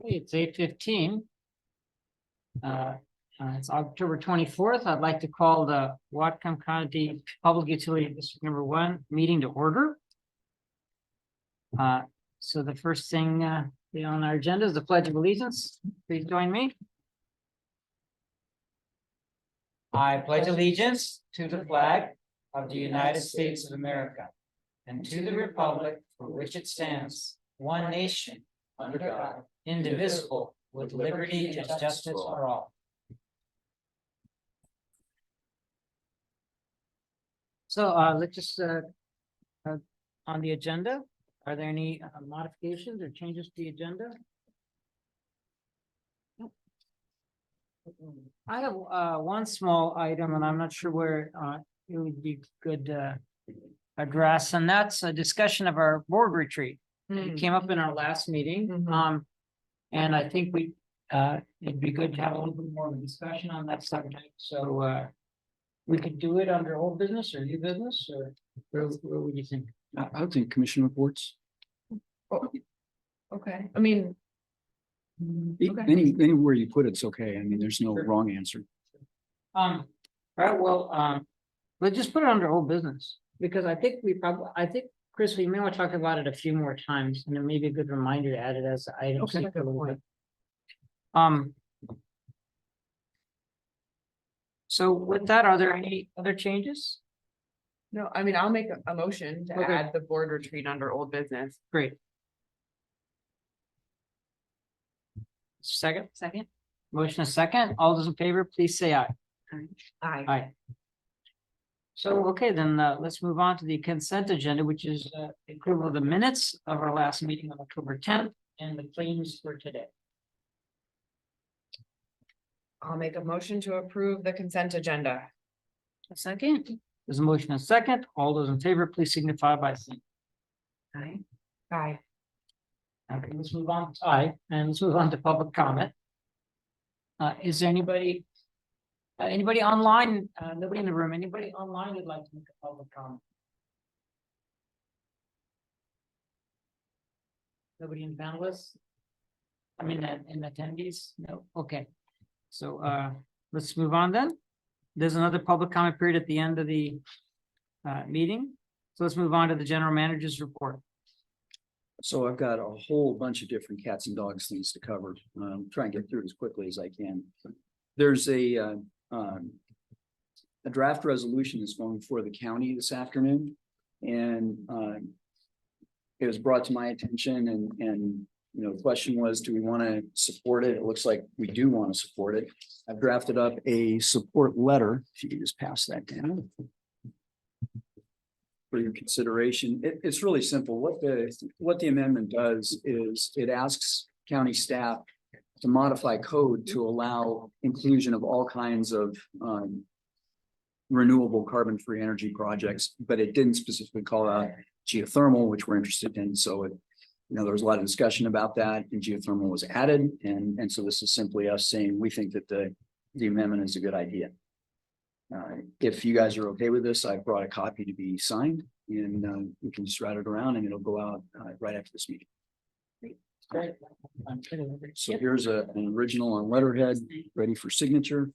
It's 8:15. It's October 24th. I'd like to call the Whatcom County Public Utility District Number 1 meeting to order. So the first thing on our agenda is the Pledge of Allegiance. Please join me. I pledge allegiance to the flag of the United States of America and to the republic for which it stands, one nation, under God, indivisible, with liberty and justice for all. So let's just on the agenda, are there any modifications or changes to the agenda? I have one small item, and I'm not sure where it would be good to address, and that's a discussion of our board retreat. It came up in our last meeting, and I think it'd be good to have a little bit more of a discussion on that subject. So we could do it under old business or new business, or where would you think? I would think commission reports. Oh, okay, I mean. Okay. Anywhere you put it's okay. I mean, there's no wrong answer. All right, well, let's just put it under old business, because I think Chris, we may want to talk about it a few more times, and it may be a good reminder to add it as an item. Okay, for a little good bit. So with that, are there any other changes? No, I mean, I'll make a motion to Okay. add the board retreat under old business. Great. Second. Motion is second. All those in favor, please say aye. Aye. Aye. So, okay, then let's move on to the consent agenda, which is approval of the minutes of our last meeting on October 10th and the claims for today. I'll make a motion to approve the consent agenda. A second. There's a motion and a second. All those in favor, please signify by saying Aye. Aye. okay, let's move on. Aye, and let's move on to public comment. Is there anybody online? Nobody in the room. Anybody online would like to make a public comment? Nobody in panelists? I mean, in attendees? No. Okay. So let's move on then. There's another public comment period at the end of the meeting. So let's move on to the general manager's report. So I've got a whole bunch of different cats and dogs things to cover. Try and get through it as quickly as I can. There's a draft resolution that's going before the county this afternoon. And it was brought to my attention and you know, the question was, do we want to support it? It looks like we do want to support it. I've drafted up a support letter. If you could just pass that down for your consideration. It's really simple. What the amendment does is it asks county staff to modify code to allow inclusion of all kinds of renewable carbon-free energy projects, but it didn't specifically call out geothermal, which we're interested in. So it, you know, there was a lot of discussion about that, and geothermal was added, and so this is simply us saying we think that the amendment is a good idea. If you guys are okay with this, I brought a copy to be signed, and we can just write it around, and it'll go out right after this meeting. Great. So here's an original on letterhead, ready for signature.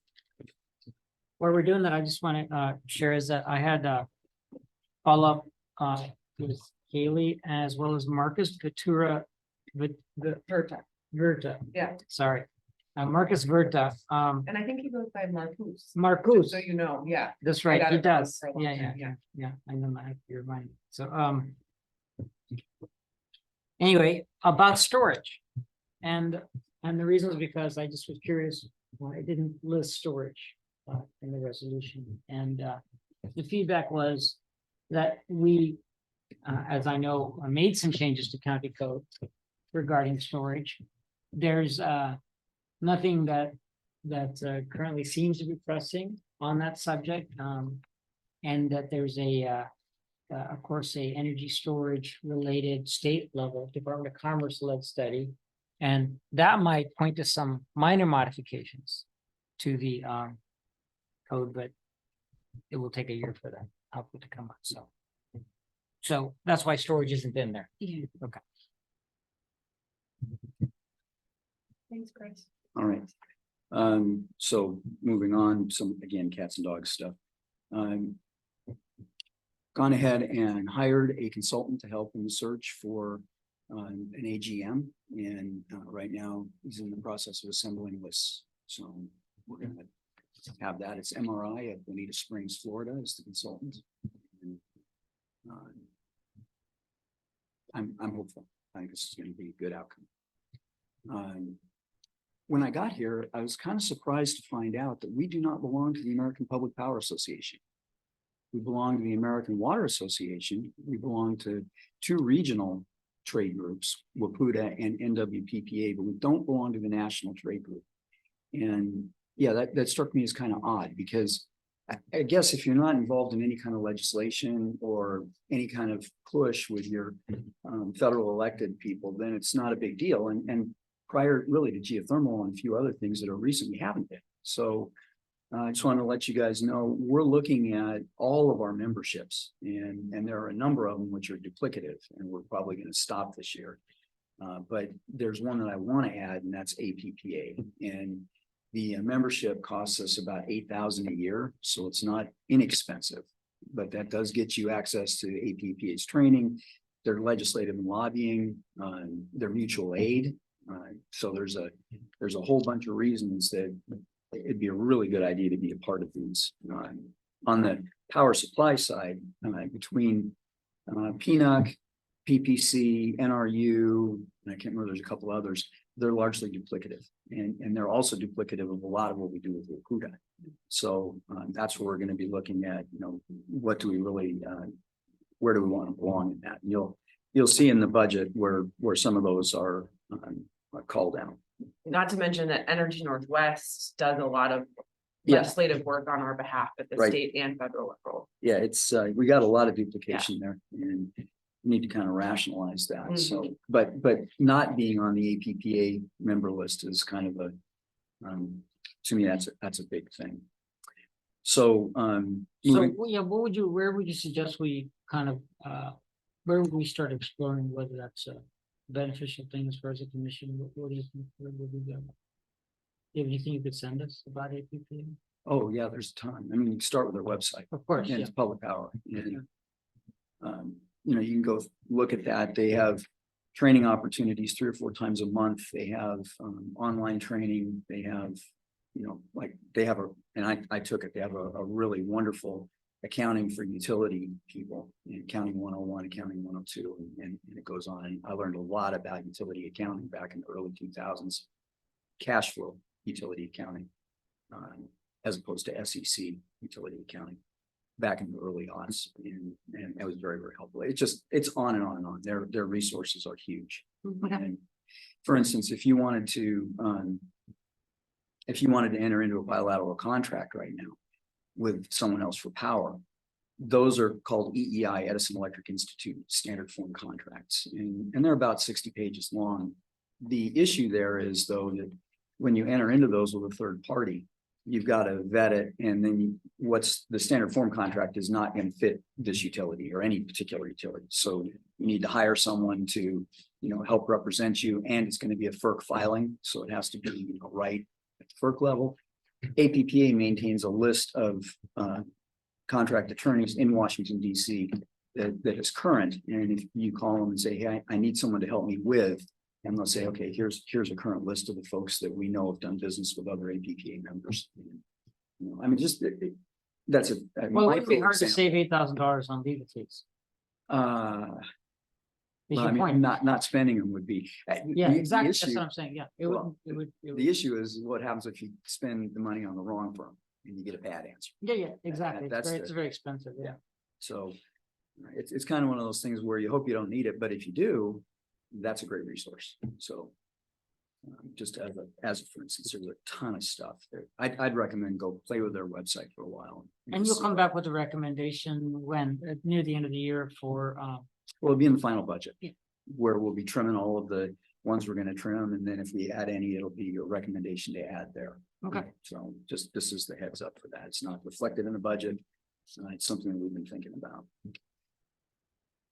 While we're doing that, I just want to share is that I had follow up with Haley as well as Marcus Verta. Yeah, Sorry, Marcus Verta. and I think he goes by Marcus. Marcus. So you know, yeah. That's I right. got He it does. for a long Yeah. time, Yeah. I know that. You're right. So anyway, about storage, and the reason is because I just was curious why I didn't list storage in the resolution, and the feedback was that we, as I know, made some changes to county code regarding storage. There's nothing that currently seems to be pressing on that subject, and that there's of course, a energy storage related state level Department of Commerce led study, and that might point to some minor modifications to the code, but it will take a year for that output to come up. So that's why storage isn't in there. Yeah. Okay. Thanks, Chris. All right. So moving on, some, again, cats and dogs stuff. Gone ahead and hired a consultant to help in the search for an AGM. And right now he's in the process of assembling lists. So we're gonna have that. It's MRI at Bonita Springs, Florida is the consultant. And, I'm hopeful. I think this is going to be a good outcome. When I got here, I was kind of surprised to find out that we do not belong to the American Public Power Association. We belong to the American Water Association. We belong to two regional trade groups, WPUDA and NWPPA, but we don't belong to the national trade group. And yeah, that struck me as kind of odd because I guess if you're not involved in any kind of legislation or any kind of push with your federal elected people, then it's not a big deal. And prior really to geothermal and a few other things that are recent, we haven't been. So I just wanted to let you guys know, we're looking at all of our memberships and there are a number of them which are duplicative and we're probably going to stop this year. But there's one that I want to add and that's APPA. And the membership costs us about $8,000 a year. So it's not inexpensive, but that does get you access to APPA's training, their legislative and lobbying, their mutual aid. So there's a whole bunch of reasons that it'd be a really good idea to be a part of these. On the power supply side, between PNUC, PPC, NRU, and I can't remember, there's a couple others, they're largely duplicative. And they're also duplicative of a lot of what we do with WPUDA. So that's where we're going to be looking at, what do we really, where do we want to belong in that? And you'll see in the budget where some of those are called out. Not to mention that Energy Northwest does a lot of Yeah. legislative work on our behalf at the Right. state and federal level. Yeah, it's, we got a lot of duplication there and need to kind of rationalize that. So, but not being on the APPA member list is kind of a, to me, that's a big thing. So, So, yeah, where would you suggest we kind of, where would we start exploring whether that's a beneficial thing as far as a commission? What do you think? Where would we go? Do you have anything you could send us about APPA? oh yeah, there's a ton. I mean, you can start with their website. Of course, And yeah. it's public power. You can go look at that. They have training opportunities 3 or 4 times a month. They have online training. They have, like they have and I took it, they have a really wonderful accounting for utility people, accounting 101, accounting 102, and it goes on. And I learned a lot about utility accounting back in the early 2000s, cash flow utility accounting, as opposed to SEC utility accounting back in the early aughts, and it was very, very helpful. It's on and on and on. Their resources are huge. And for instance, if you wanted to enter into a bilateral contract right now with someone else for power, those are called EEI, Edison Electric Institute standard form contracts, and they're about 60 pages long. The issue there is though that when you enter into those with a third party, you've got to vet it, and then what's the standard form contract is not going to fit this utility or any particular utility. So you need to hire someone to, help represent you, and it's going to be a FERC filing, so it has to be right at the FERC level. APPA maintains a list of contract attorneys in Washington, D.C. that is current, and if you call them and say, hey, I need someone to help me with, and they'll say, okay, here's a current list of the folks that we know have done business with other APPA members. I mean, just that's a Well, it would be micro hard to example. save $8,000 on legal fees. Is Well, your I mean, point? not spending them would be. Yeah, the exactly. That's issue- what I'm saying. Yeah, it well, would. The issue is what happens if you spend the money on the wrong firm and you get a bad answer. Yeah, exactly. that's It's very expensive. Yeah. So it's kind of one of those things where you hope you don't need it, but if you do, that's a great resource. So just as a for instance, there's a ton of stuff there. I'd recommend go play with their website for a while. And you'll just come see. back with a recommendation when, near the end of the year for, Well, it'll be in the final budget. Yeah. Where we'll be trimming all of the ones we're going to trim, and then if we add any, it'll be a recommendation to add there. Okay. So just this is the heads up for that. It's not reflected in the budget. It's something that we've been thinking about.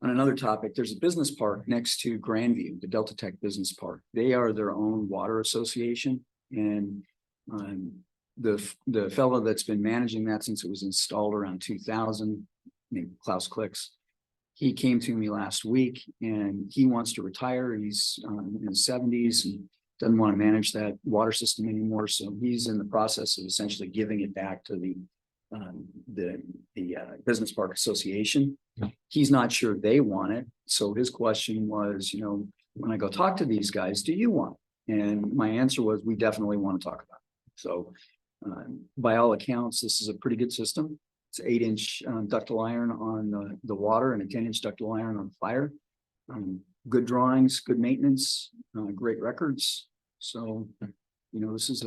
On another topic, there's a business park next to Grandview, the Delta Tech Business Park. They are their own water association, and the fellow that's been managing that since it was installed around 2000, named Klaus Klicks, he came to me last week and he wants to retire. He's in his 70s and doesn't want to manage that water system anymore. So he's in the process of essentially giving it back to the Business Park Association. He's not sure they want it. So his question was, you know, when I go talk to these guys, do you want it? And my answer was, we definitely want to talk about it. So by all accounts, this is a pretty good system. It's 8-inch ductile iron on the water and a 10-inch ductile iron on fire. Good drawings, good maintenance, great records. So, you know, this is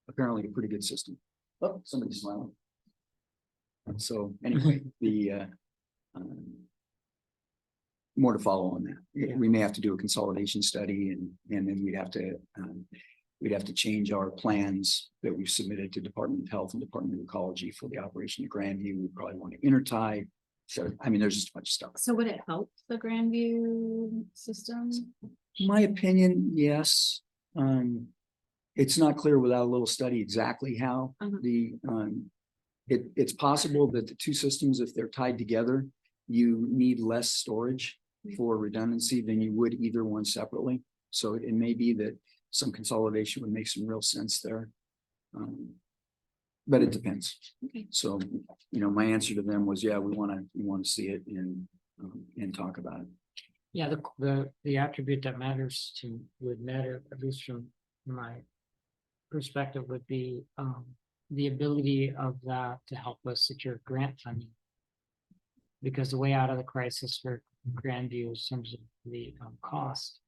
apparently a pretty good system. Oh, somebody's smiling. So anyway, more to follow on that. Yeah. We may have to do a consolidation study, and then we'd have to change our plans that we've submitted to Department of Health and Department of Ecology for the operation of Grandview. We probably want to intertie. So, I mean, there's just a bunch of stuff. So would it help the Grandview system? My opinion, yes. It's not clear without a little study exactly how it's possible that the two systems, if they're tied together, you need less storage for redundancy than you would either one separately. So it may be that some consolidation would make some real sense there. But it depends. Okay. So, you know, my answer to them was, yeah, we want to see it and talk about it. Yeah, the attribute that would matter, at least from my perspective, would be the ability of that to help us secure grant funding. Because the way out of the crisis for Grandview in terms of the cost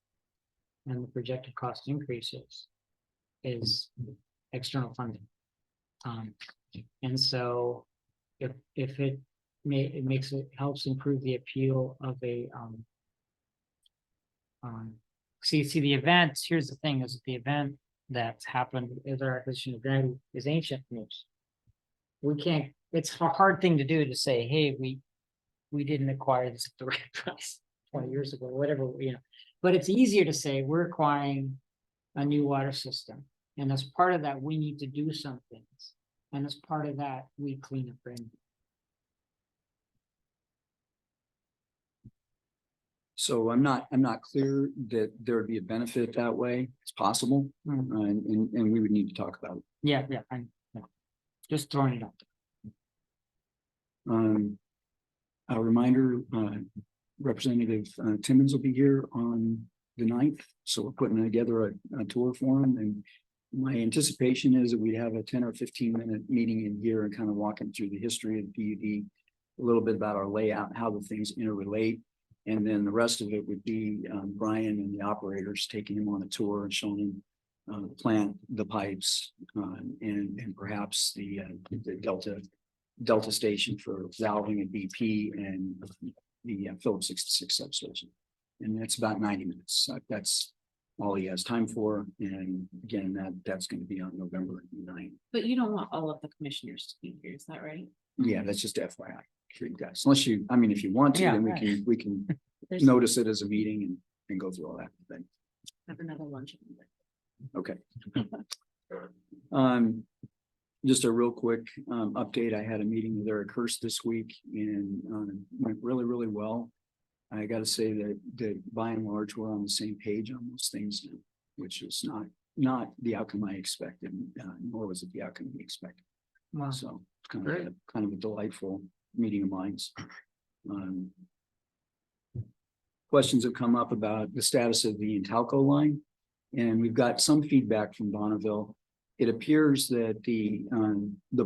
and the projected cost increases is external funding. And so if it helps improve the appeal of a see the event. Here's the thing: is the event that's happened is our acquisition of Grandview is ancient news. We can't. It's a hard thing to do to say, hey, we didn't acquire this at the right price 20 years ago, whatever, you know. But it's easier to say we're acquiring a new water system, and as part of that, we need to do some things, and as part of that, we clean up Grandview. So I'm not clear that there would be a benefit that way. It's possible, and we would need to talk about it. Yeah, I'm just throwing it out there. A reminder, Representative Timmons will be here on the 9th, so we're putting together a tour for him, and my anticipation is that we'd have a 10 or 15-minute meeting in here and kind of walking through the history of the PUD, a little bit about our layout, how the things interrelate. And then the rest of it would be Brian and the operators taking him on a tour and showing him the plant, the pipes, and perhaps the Delta station for valving and BP and the Phillips 66 substation. And that's about 90 minutes. That's all he has time for. And again, that's going to be on November 9th. But you don't want all of the commissioners to be here, is that right? Yeah, that's just FYI. For you guys, unless you, I mean, if you want to, Yeah, then right. we can There's notice it as a meeting and go through all that. Then, have another luncheon. okay. Just a real quick update. I had a meeting with Eric Hurst this week and went really, really well. I got to say that by and large, we're on the same page on most things now, which is not the outcome I expected, nor was it the outcome we expected. Wow. So it's kind Great. of a delightful meeting of minds. Questions have come up about the status of the Intalco line, and we've got some feedback from Bonneville. It appears that the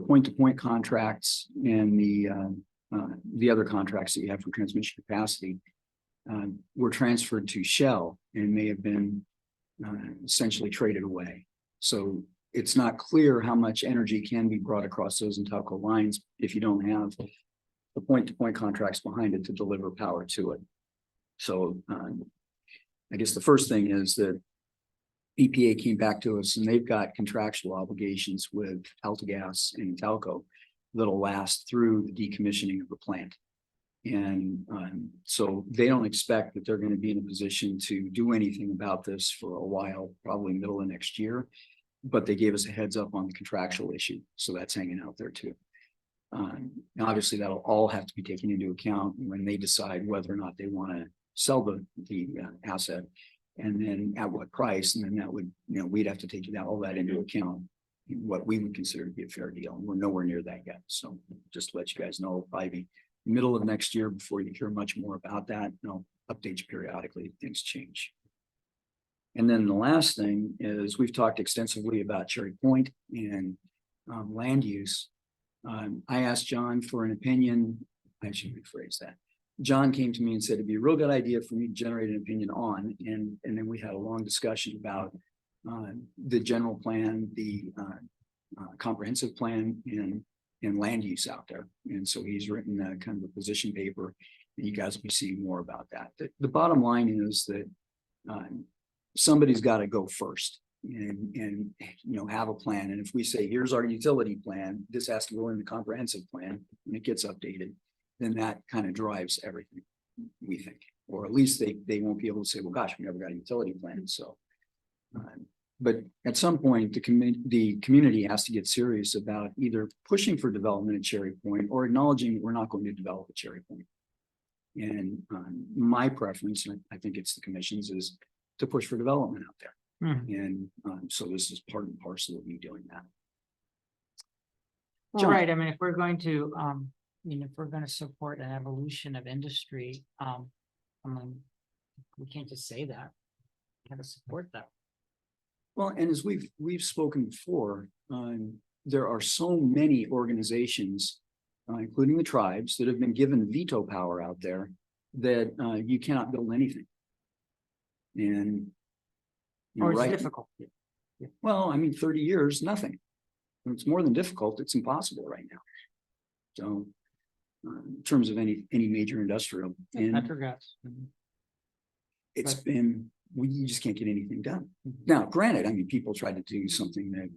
point-to-point contracts and the other contracts that you have for transmission capacity were transferred to Shell and may have been essentially traded away. So it's not clear how much energy can be brought across those Intalco lines if you don't have the point-to-point contracts behind it to deliver power to it. So I guess the first thing is that EPA came back to us and they've got contractual obligations with AltaGas and Intalco that'll last through the decommissioning of the plant. And so they don't expect that they're going to be in a position to do anything about this for a while, probably middle of next year. But they gave us a heads up on the contractual issue, so that's hanging out there too. Now obviously that'll all have to be taken into account when they decide whether or not they want to sell the asset, and then at what price, and then that would, we'd have to take all that into account, what we would consider to be a fair deal, and we're nowhere near that yet. So just to let you guys know, it'll probably be middle of next year before you hear much more about that. I'll update you periodically if things change. And then the last thing is we've talked extensively about Cherry Point and land use. I asked John for an opinion. I should rephrase that. John came to me and said it'd be a real good idea for me to generate an opinion on, and then we had a long discussion about the general plan, the comprehensive plan, and land use out there. And so he's written kind of a position paper, and you guys will be seeing more about that. The bottom line is that somebody's got to go first and have a plan. And if we say, here's our utility plan, this has to go in the comprehensive plan and it gets updated, then that kind of drives everything, we think. Or at least they won't be able to say, well, gosh, we never got a utility plan. So but at some point, the community has to get serious about either pushing for development at Cherry Point or acknowledging that we're not going to develop at Cherry Point. And my preference, and I think it's the commission's, is to push for development out there. And so this is part and parcel of me doing that. Well, John. right. I mean, if we're going to, if we're going to support an evolution of industry, I mean, we can't just say that. We got to support that. Well, and as we've spoken before, there are so many organizations, including the tribes, that have been given veto power out there that you cannot build anything. And Or it's right. difficult. Well, I mean, 30 years, nothing. It's more than difficult. It's impossible right now. So in terms of any major industrial, and Natural gas. it's Right. been, you just can't get anything done. Now, granted, I mean, people tried to do something that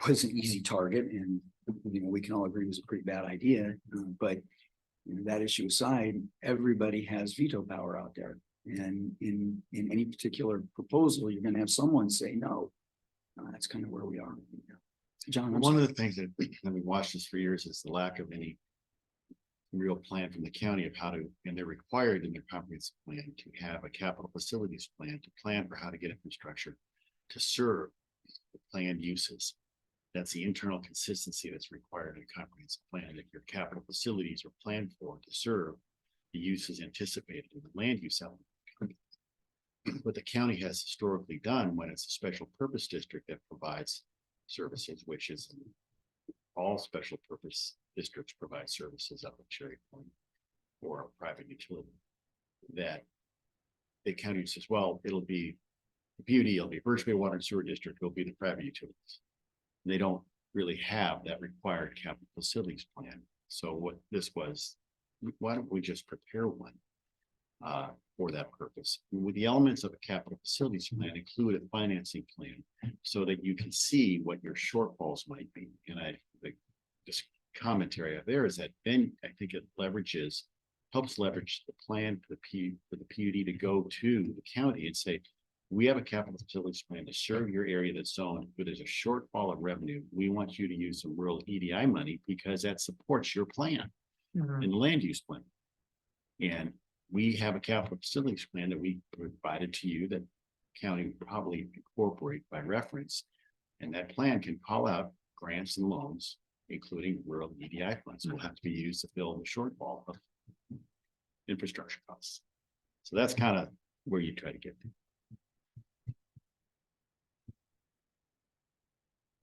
was an easy target, and we can all agree it was a pretty bad idea. But that issue aside, everybody has veto power out there, and in any particular proposal, you're going to have someone say no. That's kind of where we are. John, I'm One sorry. of the things that we've watched this for years is the lack of any real plan from the county of how to, and they're required in their comprehensive plan to have a capital facilities plan to plan for how to get infrastructure to serve the planned uses. That's the internal consistency that's required in a comprehensive plan, that your capital facilities are planned for to serve the uses anticipated in the land use element. What the county has historically done when it's a special purpose district that provides services, which is all special purpose districts provide services up at Cherry Point or a private utility, that the county says, well, it'll be the PUD, it'll be Birch Bay Water and Sewer District, it'll be the private utilities. They don't really have that required capital facilities plan. So what this was, why don't we just prepare one for that purpose? With the elements of a capital facilities plan include a financing plan so that you can see what your shortfalls might be. And this commentary out there is that then I think it helps leverage the plan for the PUD to go to the county and say, we have a capital facilities plan to serve your area that's zoned, but there's a shortfall of revenue. We want you to use some rural EDI money because that supports your plan in the land use plan. And we have a capital facilities plan that we provided to you that county would probably incorporate by reference. And that plan can call out grants and loans, including rural EDI funds, will have to be used to fill the shortfall of infrastructure costs. So that's kind of where you try to get to.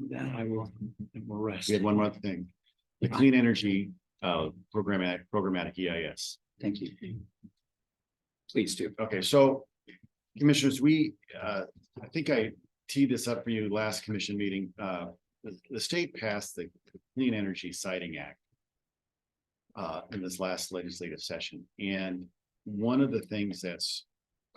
That I will rest. We had one more thing, the clean energy programmatic EIS. Thank you. Please do. Okay, so commissioners, I think I teed this up for you last commission meeting. The state passed the Clean Energy Siting Act in this last legislative session. And one of the things that's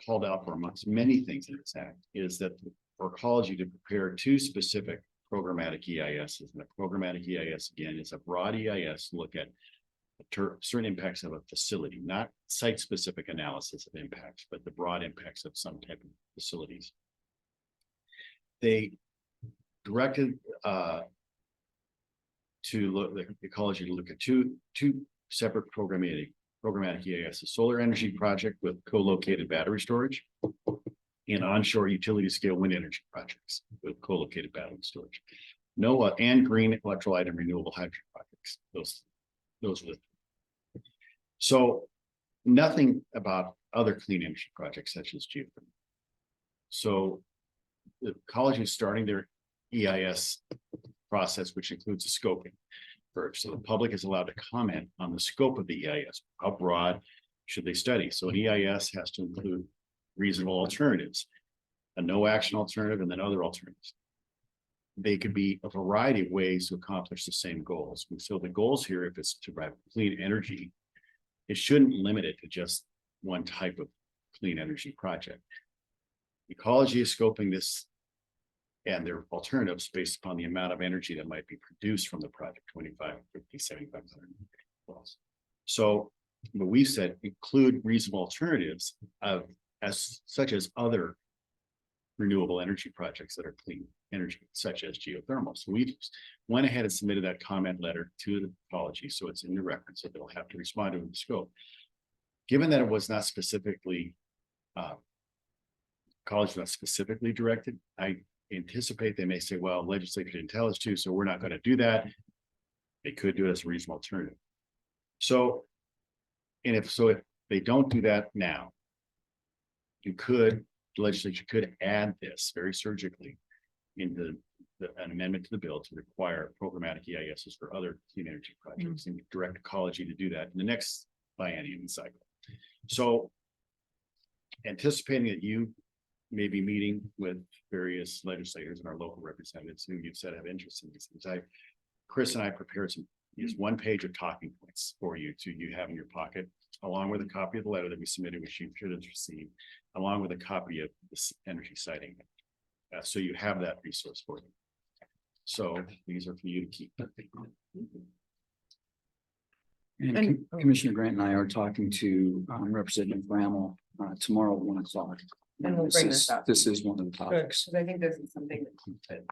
called out for amongst many things in this act is that for ecology to prepare two specific programmatic EISs. And a programmatic EIS again is a broad EIS to look at certain impacts of a facility, not site-specific analysis of impacts, but the broad impacts of some type of facilities. They directed to look, the ecology to look at two separate programmatic EAS, a solar energy project with co-located battery storage and onshore utility scale wind energy projects with co-located battery storage. NOAA and green electrolyte and renewable hydrogen projects. Those are the. So nothing about other clean energy projects such as geothermal. So the college is starting their EIS process, which includes a scoping first. So the public is allowed to comment on the scope of the EIS. How broad should they study? So an EIS has to include reasonable alternatives, a no action alternative, and then other alternatives. They could be a variety of ways to accomplish the same goals. And so the goals here, if it's to provide clean energy, it shouldn't limit it to just one type of clean energy project. Ecology is scoping this and their alternatives based upon the amount of energy that might be produced from the project, 25, 50, 7,500 plus. So what we said, include reasonable alternatives of such as other renewable energy projects that are clean energy, such as geothermal. So we went ahead and submitted that comment letter to the ecology, so it's in the record, so they'll have to respond to the scope. Given that it was not specifically, college not specifically directed, I anticipate they may say, well, legislature didn't tell us to, so we're not going to do that. They could do it as a reasonable alternative. So, if they don't do that now, the legislature could add this very surgically into an amendment to the bill to require programmatic EISs for other clean energy projects and direct ecology to do that in the next biennium cycle. So anticipating that you may be meeting with various legislators and our local representatives who you've said have interest in these things. Chris and I prepared just one page of talking points for you have in your pocket, along with a copy of the letter that we submitted, which you should have received, along with a copy of this energy siting. So you have that resource for you. So these are for you to keep. And Commissioner Grant and I are talking to Representative Bramall tomorrow at 1 o'clock. And we'll bring this up. This is one of the topics. Because I think this is something that.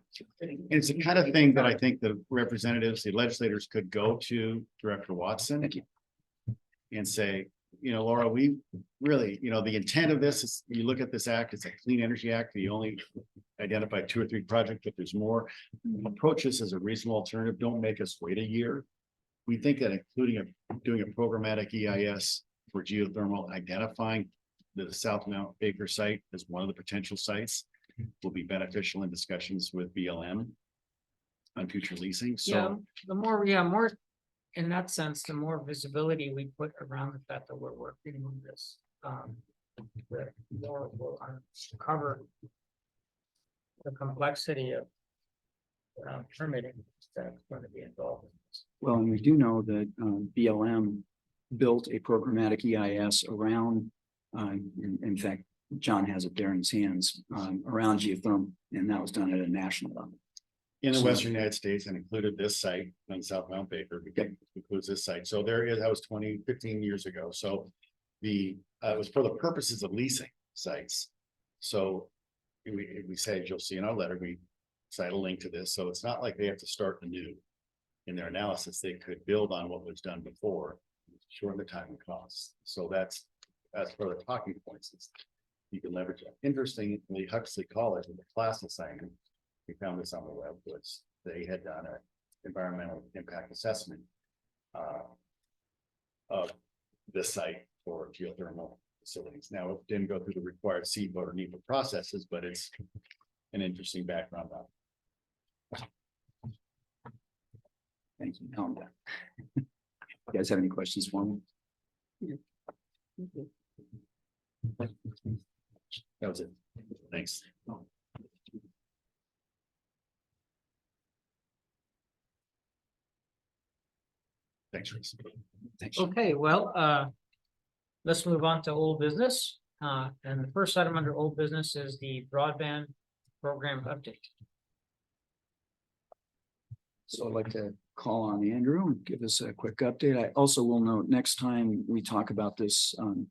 It's the kind of thing that I think the representatives, the legislators could go to Director Watson. Thank you. And say, Laura, we really, the intent of this is, you look at this act, it's a clean energy act. You only identify 2 or 3 projects, but there's more. Approach this as a reasonable alternative. Don't make us wait a year. We think that including doing a programmatic EIS for geothermal, identifying the South Mount Baker site as one of the potential sites will be beneficial in discussions with BLM on future leasing. So the more, in that sense, the more visibility we put around the fact that we're working on this, the more we'll cover the complexity of permitting that's going to be involved in this. Well, and we do know that BLM built a programmatic EIS around, in fact, John has it there in his hands, around geothermal, and that was done at a national level. in the Western United States and included this site on South Mount Baker, includes this site. So there is, that was 15 years ago. So it was for the purposes of leasing sites. So we said, you'll see in our letter, we cite a link to this. So it's not like they have to start anew in their analysis. They could build on what was done before, shorten the time and costs. So that's for the talking points. You can leverage that. Interestingly, Huxley College in the class assignment, we found this on the web, was they had done an environmental impact assessment of this site for geothermal facilities. Now, it didn't go through the required CEPA or NEPA processes, but it's an interesting background on it. Thank you. You guys have any questions for me? That was it. Thanks. Thanks, Chris. Thanks. Okay, well, let's move on to old business. And the first item under old business is the broadband program update. So I'd like to call on Andrew and give us a quick update. I also will note, next time we talk about this, I'm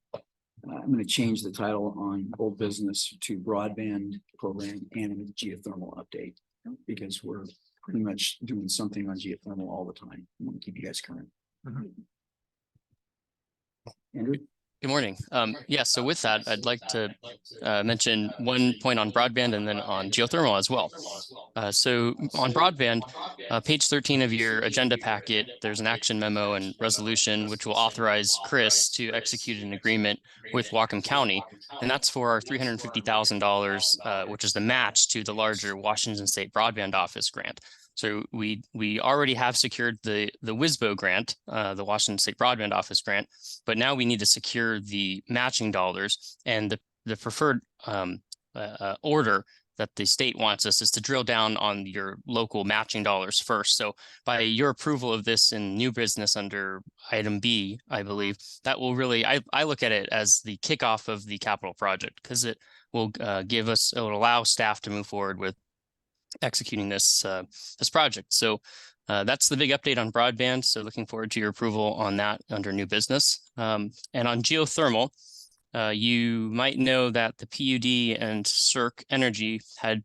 going to change the title on old business to broadband program and geothermal update. Because we're pretty much doing something on geothermal all the time. I want to keep you guys current. Andrew? Good morning. Yeah, so with that, I'd like to mention one point on broadband and then on geothermal as well. So on broadband, page 13 of your agenda packet, there's an action memo and resolution which will authorize Chris to execute an agreement with Whatcom County. And that's for our $350,000, which is the match to the larger Washington State Broadband Office grant. So we already have secured the WISBO grant, the Washington State Broadband Office grant, but now we need to secure the matching dollars, and the preferred order that the state wants us is to drill down on your local matching dollars first. So by your approval of this in new business under item B, I believe that will really, I look at it as the kickoff of the capital project, because it will it will allow staff to move forward with executing this project. So that's the big update on broadband. So looking forward to your approval on that under new business. And on geothermal, you might know that the PUD and CERC Energy had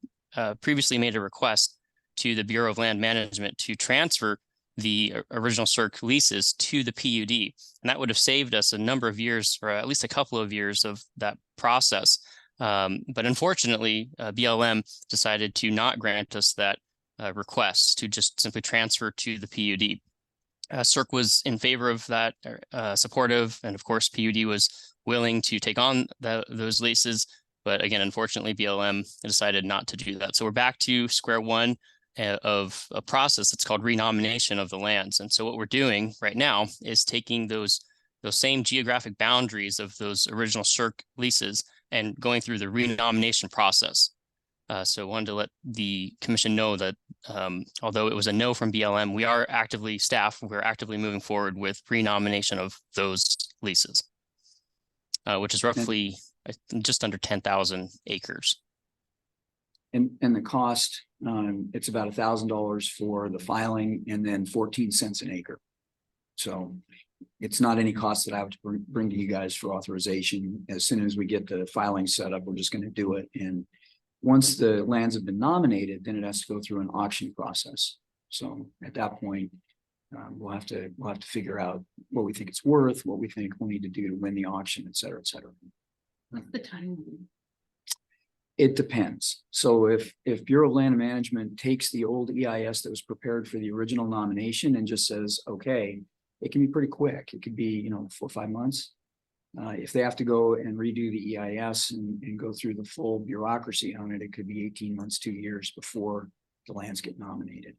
previously made a request to the Bureau of Land Management to transfer the original CERC leases to the PUD. And that would have saved us a number of years, or at least a couple of years of that process. But unfortunately, BLM decided to not grant us that request, to just simply transfer to the PUD. CERC was in favor of that, supportive, and of course PUD was willing to take on those leases. But again, unfortunately, BLM decided not to do that. So we're back to square one of a process that's called renomination of the lands. And so what we're doing right now is taking those same geographic boundaries of those original CERC leases and going through the renomination process. So I wanted to let the commission know that although it was a no from BLM, we're actively moving forward with renomination of those leases, which is roughly just under 10,000 acres. And the cost, it's about $1,000 for the filing and then 14 cents an acre. So it's not any cost that I have to bring to you guys for authorization. As soon as we get the filing set up, we're just going to do it. And once the lands have been nominated, then it has to go through an auction process. So at that point, we'll have to figure out what we think it's worth, what we think we'll need to do to win the auction, et cetera, et cetera. What's the timeline? It depends. So if Bureau of Land Management takes the old EIS that was prepared for the original nomination and just says, okay, it can be pretty quick. It could be, 4 or 5 months. If they have to go and redo the EIS and go through the full bureaucracy on it, it could be 18 months, 2 years before the lands get nominated.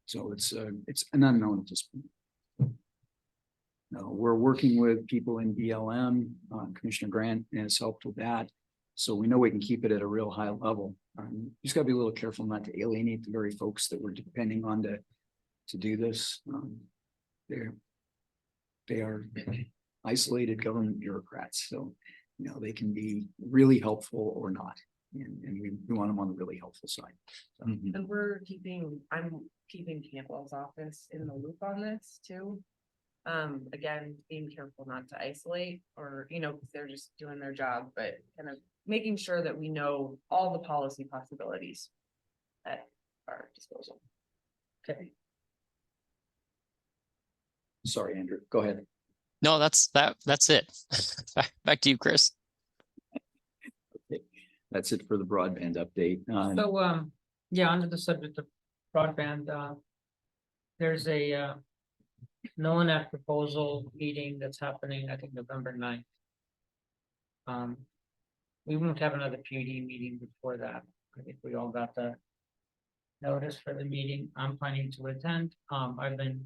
So it's an unknown at this point. We're working with people in BLM. Commissioner Grant has helped with that. So we know we can keep it at a real high level. Just got to be a little careful not to alienate the very folks that we're depending on to do this. They are isolated government bureaucrats, so they can be really helpful or not, and we want them on the really helpful side. So. And I'm keeping Campbell's office in the loop on this too. Again, being careful not to isolate or, because they're just doing their job, but kind of making sure that we know all the policy possibilities at our disposal. Okay. Sorry, Andrew, go ahead. No, that's it. Back to you, Chris. Okay. That's it for the broadband update. So, yeah, under the subject of broadband, there's a NOAA proposal meeting that's happening, I think, November 9th. We won't have another PUD meeting before that. I think we all got the notice for the meeting. I'm planning to attend. I've been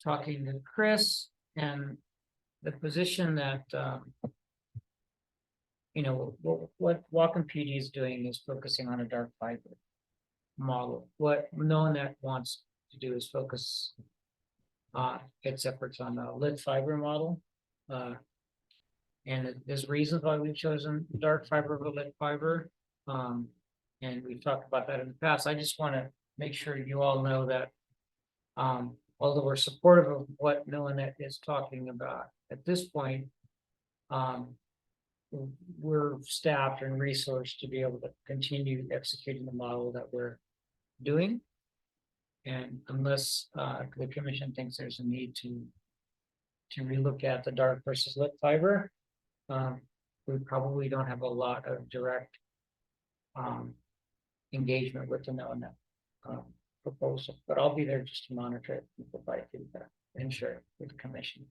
talking to Chris, and the position that what Whatcom PD is doing is focusing on a dark fiber model. What NOAA wants to do is focus its efforts on a lit fiber model. And there's reasons why we've chosen dark fiber over lit fiber. And we've talked about that in the past. I just want to make sure you all know that. Although we're supportive of what Milanet is talking about, at this point. We're staffed and resourced to be able to continue executing the model that we're doing. And unless the commission thinks there's a need to relook at the dark versus lit fiber, we probably don't have a lot of direct engagement with the Milanet proposal, but I'll be there just to monitor it and provide feedback and share it with the commission.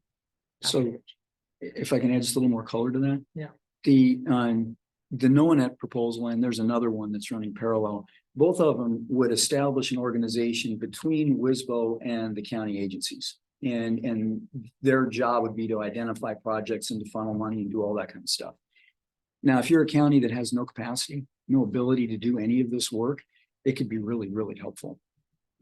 So if I can add just a little more color to that. Yeah. The NOAANET proposal, and there's another one that's running parallel. Both of them would establish an organization between WISBO and the county agencies. And their job would be to identify projects and to funnel money and do all that kind of stuff. Now, if you're a county that has no capacity, no ability to do any of this work, it could be really, really helpful.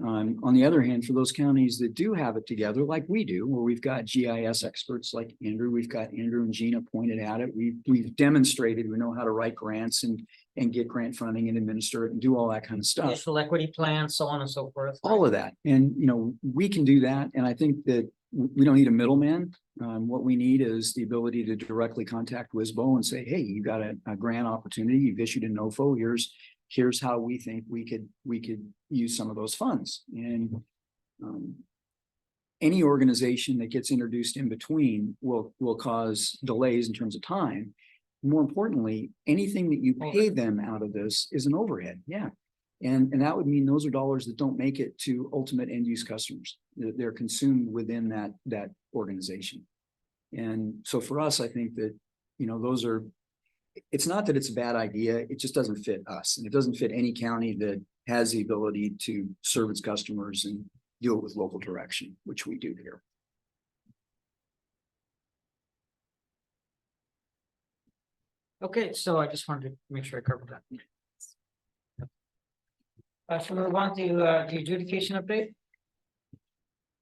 On the other hand, for those counties that do have it together, like we do, where we've got GIS experts like Andrew, we've got Andrew and Gina pointed at it. We've demonstrated we know how to write grants and get grant funding and administer it and do all that kind of stuff. Social equity plans, so on and so forth. All of that. And, we can do that. And I think that we don't need a middleman. What we need is the ability to directly contact WISBO and say, hey, you got a grant opportunity. You've issued a NOFO. Here's how we think we could use some of those funds. And any organization that gets introduced in between will cause delays in terms of time. More importantly, anything that you pay them out of this is an overhead. Yeah. And that would mean those are dollars that don't make it to ultimate end use customers. They're consumed within that organization. And so for us, I think that, those are, it's not that it's a bad idea. It just doesn't fit us. And it doesn't fit any county that has the ability to serve its customers and deal with local direction, which we do here. Okay, so I just wanted to make sure I covered that. So we want the adjudication update.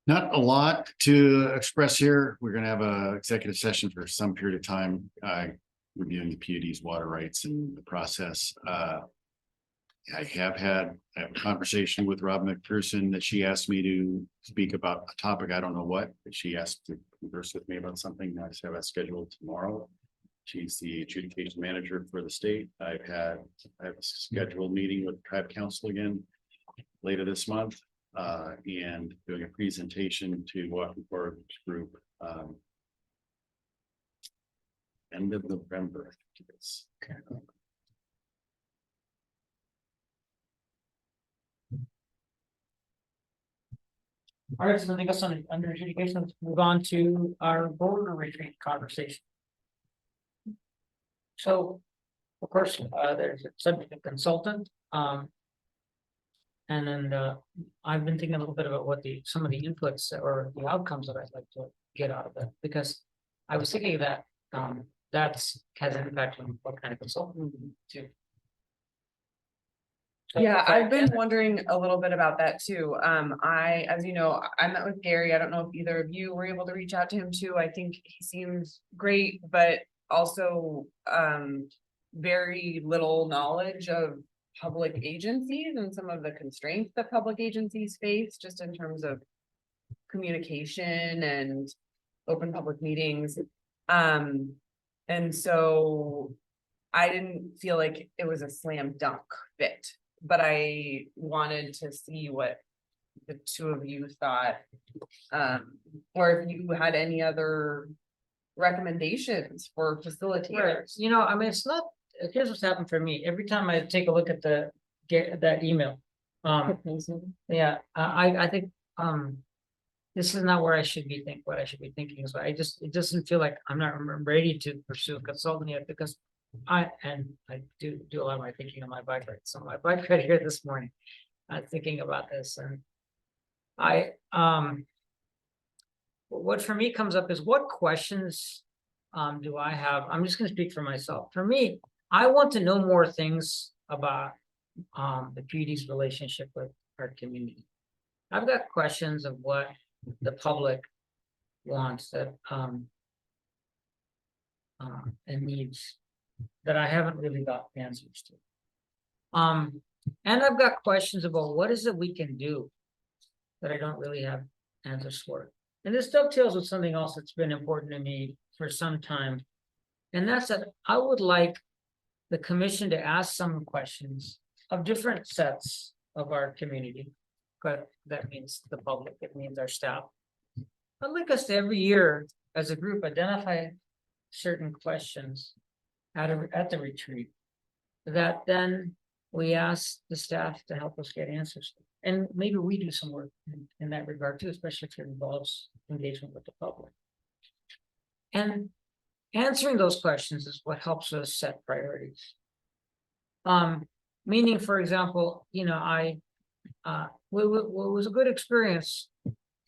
Not a lot to express here. We're gonna have a executive session for some period of time, reviewing the PUD's water rights and the process. I have had a conversation with Rob McPherson that she asked me to speak about a topic. I don't know what, but she asked to converse with me about something. I just have that scheduled tomorrow. She's the adjudication manager for the state. I have a scheduled meeting with tribe council again later this month, and doing a presentation to Walking Forward group end of November. I think it is. Okay. All right, so I think that's under adjudication. Let's move on to our border retreat conversation. So, of course, there's a subject of consultant. And then I've been thinking a little bit about what some of the inputs or the outcomes that I'd like to get out of it, because I was thinking that has an impact on what kind of consultant we need to. Yeah, I've been wondering a little bit about that too. As you know, I met with Gary. I don't know if either of you were able to reach out to him too. I think he seems great, but also very little knowledge of public agencies and some of the constraints that public agencies face, just in terms of communication and open public meetings. And so I didn't feel like it was a slam dunk fit, but I wanted to see what the two of you thought, or if you had any other recommendations for facilitators. It's not, here's what's happened for me. Every time I take a look at that email. Yeah, I think this is not where I should be what I should be thinking. So it doesn't feel like I'm not ready to pursue a consultant yet, because I do a lot of my thinking on my bike ride. So my bike ride here this morning, I'm thinking about this, and what for me comes up is what questions do I have? I'm just going to speak for myself. For me, I want to know more things about the PUD's relationship with our community. I've got questions of what the public wants that and needs that I haven't really got answers to. And I've got questions about what is it we can do that I don't really have answers for. And this dovetails with something else that's been important to me for some time. And that's that I would like the commission to ask some questions of different sets of our community. But that means the public, it means our staff. I'd like us to every year, as a group, identify certain questions at the retreat. That then we ask the staff to help us get answers. And maybe we do some work in that regard too, especially if it involves engagement with the public. And answering those questions is what helps us set priorities. Meaning, for example, you know, what was a good experience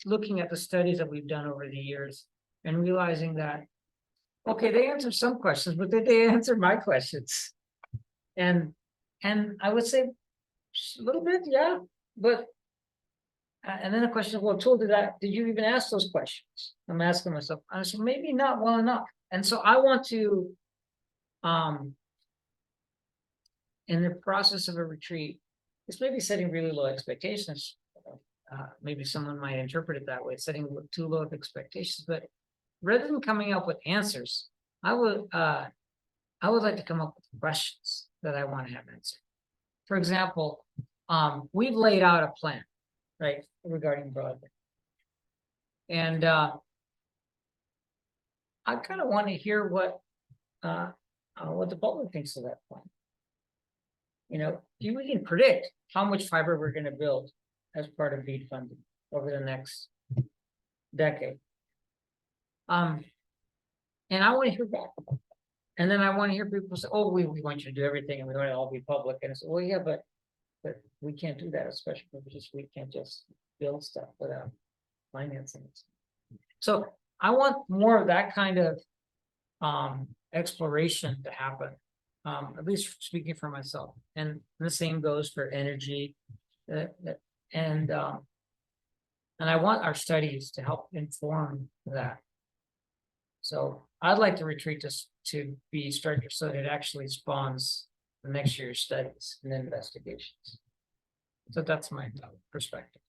looking at the studies that we've done over the years and realizing that, okay, they answered some questions, but did they answer my questions? And I would say a little bit, yeah, but and then the question, well, Tool, did you even ask those questions? I'm asking myself, I said, maybe not well enough. And so I want to, in the process of a retreat, it's maybe setting really low expectations. Maybe someone might interpret it that way, setting too low of expectations, but rather than coming up with answers, I would like to come up with questions that I want to have answered. For example, we've laid out a plan, right, regarding broadband. And I kind of want to hear what the public thinks of that plan. You know, we can predict how much fiber we're going to build as part of BEAD funding over the next decade. And I want to hear back about that. And then I want to hear people say, oh, we want you to do everything and we want it all be public. And I say, well, yeah, but we can't do that, especially because we can't just build stuff without financing it. So I want more of that kind of exploration to happen, at least speaking for myself. And the same goes for energy. And I want our studies to help inform that. So I'd like the retreat to be structured so that it actually spawns the next year's studies and investigations. So that's my perspective.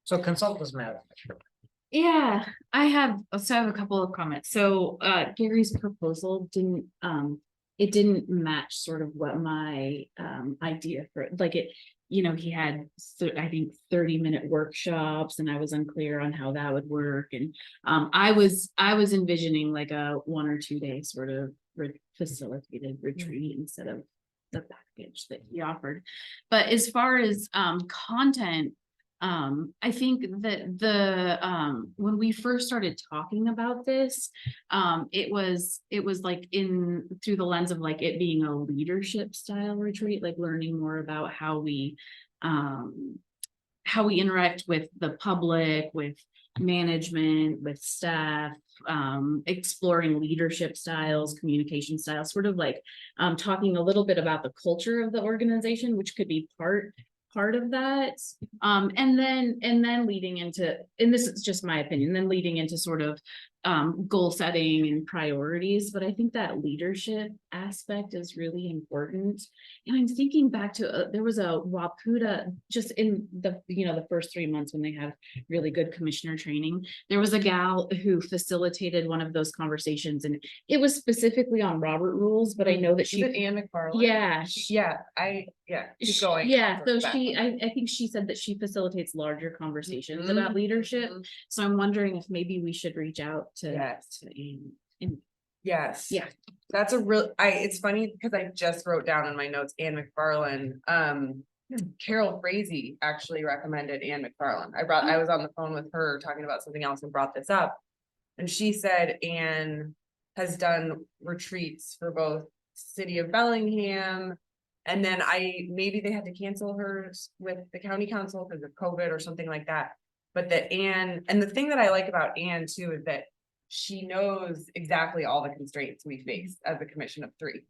So consultants matter. Yeah, I have a couple of comments. So Gary's proposal didn't match sort of what my idea for like it, you know, he had I think 30-minute workshops and I was unclear on how that would work. And I was envisioning like a 1 or 2 day sort of facilitated retreat instead of the package that he offered. But as far as content, I think that when we first started talking about this, it was like through the lens of like it being a leadership style retreat, like learning more about how we interact with the public, with management, with staff, exploring leadership styles, communication styles, sort of like talking a little bit about the culture of the organization, which could be part of that, and then leading into, and this is just my opinion, then leading into sort of goal setting and priorities. But I think that leadership aspect is really important. And I'm thinking back to there was a WAPUDA just in the the first 3 months when they have really good commissioner training. There was a gal who facilitated one of those conversations, and it was specifically on Robert rules. But I know that she, Ann McFarland? yeah, Keep going. yeah. So I think she said that she facilitates larger conversations about leadership. So I'm wondering if maybe we should reach out to Ann. Yes. Yeah. That's it's funny because I just wrote down in my notes, Ann McFarland. Carol Frazee actually recommended Ann McFarland. I was on the phone with her talking about something else and brought this up. And she said Ann has done retreats for both City of Bellingham. And then maybe they had to cancel hers with the county council because of COVID or something like that. But that Ann, and the thing that I like about Ann too, is that she knows exactly all the constraints we face as a commission of 3.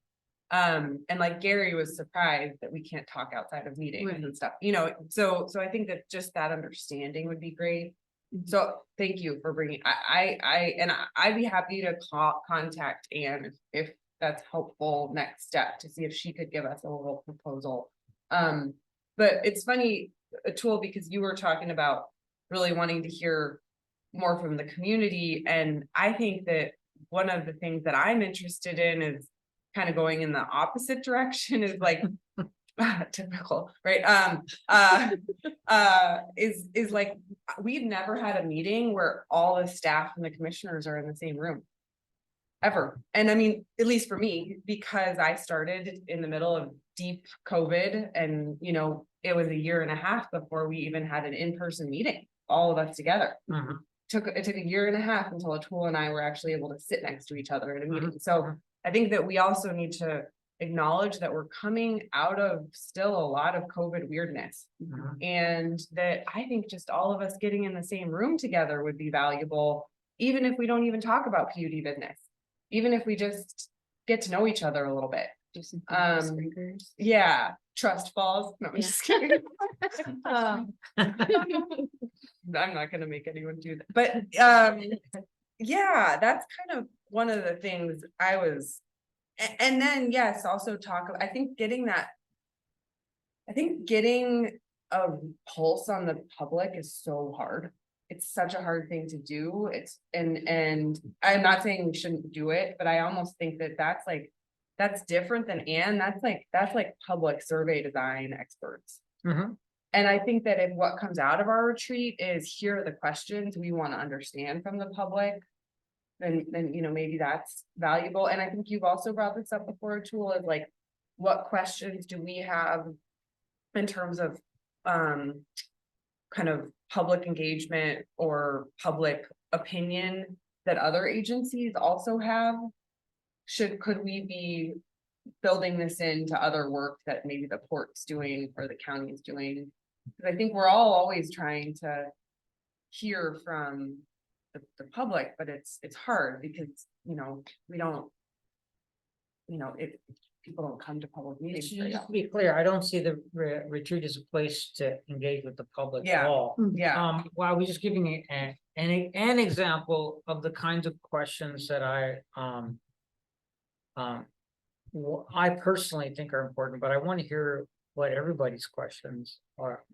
And like Gary was surprised that we can't talk outside of meetings and stuff, so I think that just that understanding would be great. So thank you for bringing, I'd be happy to contact Ann if that's helpful next step to see if she could give us a little proposal But it's funny, Atul, because you were talking about really wanting to hear more from the community, and I think that one of the things that I'm interested in is kind of going in the opposite direction, is like typical, right? Is like, we've never had a meeting where all the staff and the commissioners are in the same room. Ever. And I mean, at least for me, because I started in the middle of deep COVID, and you know, it was a year and a half before we even had an in-person meeting, all of us together. It took a year and a half until Atul and I were actually able to sit next to each other in a meeting. So I think that we also need to acknowledge that we're coming out of still a lot of COVID weirdness. And that I think just all of us getting in the same room together would be valuable, even if we don't even talk about PUD business, even if we just get to know each other a little bit. Do some speakers. Yeah, trust falls. No, I'm just kidding. I'm not gonna make anyone do that, but yeah, that's kind of one of the things I was, and then yes, also I think getting a pulse on the public is so hard. It's such a hard thing to do. And I'm not saying we shouldn't do it, but I almost think that that's different than Anne. That's like public survey design experts. And I think that if what comes out of our retreat is, here are the questions we want to understand from the public, then you know, maybe that's valuable. And I think you've also brought this up before, Tool, is like, what questions do we have in terms of kind of public engagement or public opinion that other agencies also have? Could we be building this into other work that maybe the port's doing or the county is doing? Because I think we're all always trying to hear from the public, but it's hard because, you know, we don't, you know, if people don't come to public meetings. very Just to often. be clear, I don't see the retreat as a place to engage with the public at Yeah. all. Yeah, Well, I was just giving an example of the kinds of questions that I personally think are important, but I want to hear what everybody's questions are.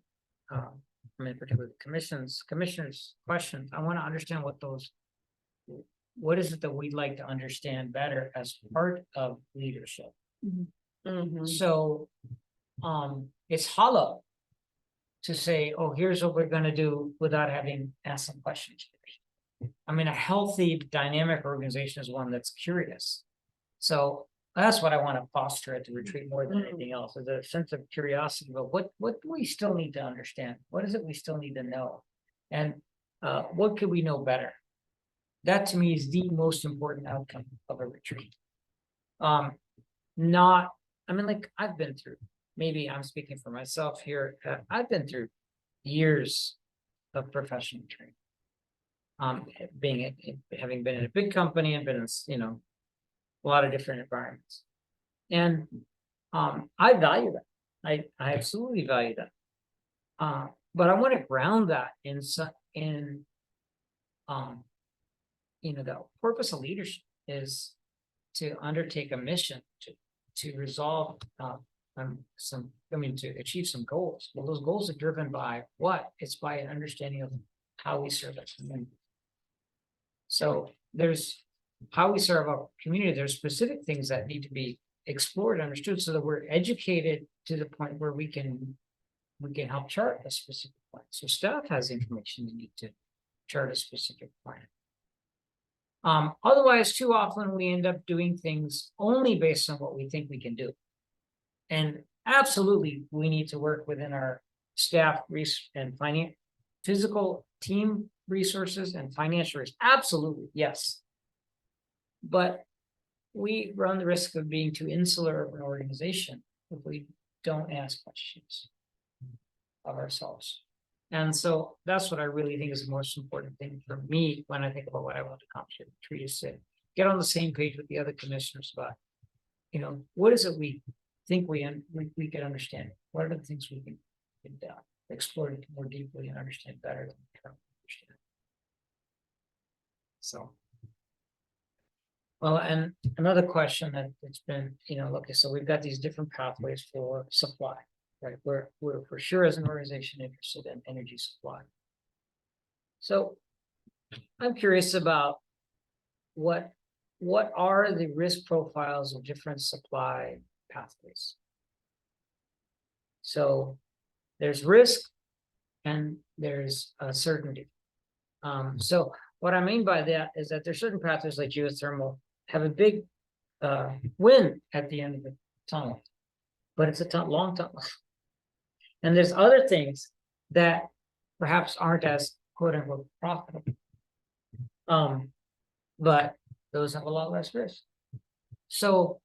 I mean, particularly commissioners' questions. I want to understand what is it that we'd like to understand better as part of leadership. So, it's hollow to say, oh, here's what we're gonna do without having asked some questions. I mean, a healthy, dynamic organization is one that's curious. So that's what I want to foster at the retreat more than anything else, is a sense of curiosity about what do we still need to understand? What is it we still need to know? And what could we know better? That to me is the most important outcome of a retreat. I mean, like, I've been through, maybe I'm speaking for myself here, I've been through years of professional training. Having been in a big company and been in, you know, a lot of different environments. And I value that. I absolutely value that. But I want to ground that in you know, the purpose of leadership is to undertake a mission to resolve to achieve some goals. Well, those goals are driven by what? It's by an understanding of how we serve that community. So there's how we serve our community. There's specific things that need to be explored, understood, so that we're educated to the point where we can help chart a specific plan. So staff has information they need to chart a specific plan. Otherwise, too often we end up doing things only based on what we think we can do. And absolutely, we need to work within our staff and physical team resources and financial resources. Absolutely, yes. But we run the risk of being too insular of an organization if we don't ask questions of ourselves. And so that's what I really think is the most important thing for me when I think about what I want to accomplish at the retreat, is to get on the same page with the other commissioners about, you know, what is it we think we can understand? What are the things we can explore it more deeply and understand better than we currently understand? So. Well, and another question that it's been, you know, okay, so we've got these different pathways for supply, right? We're for sure as an organization interested in energy supply. So I'm curious about what are the risk profiles of different supply pathways? So there's risk and there's certainty. So what I mean by that is that there's certain pathways like geothermal have a big win at the end of the tunnel, but it's a long tunnel. And there's other things that perhaps aren't as quote unquote profitable. But those have a lot less risk. So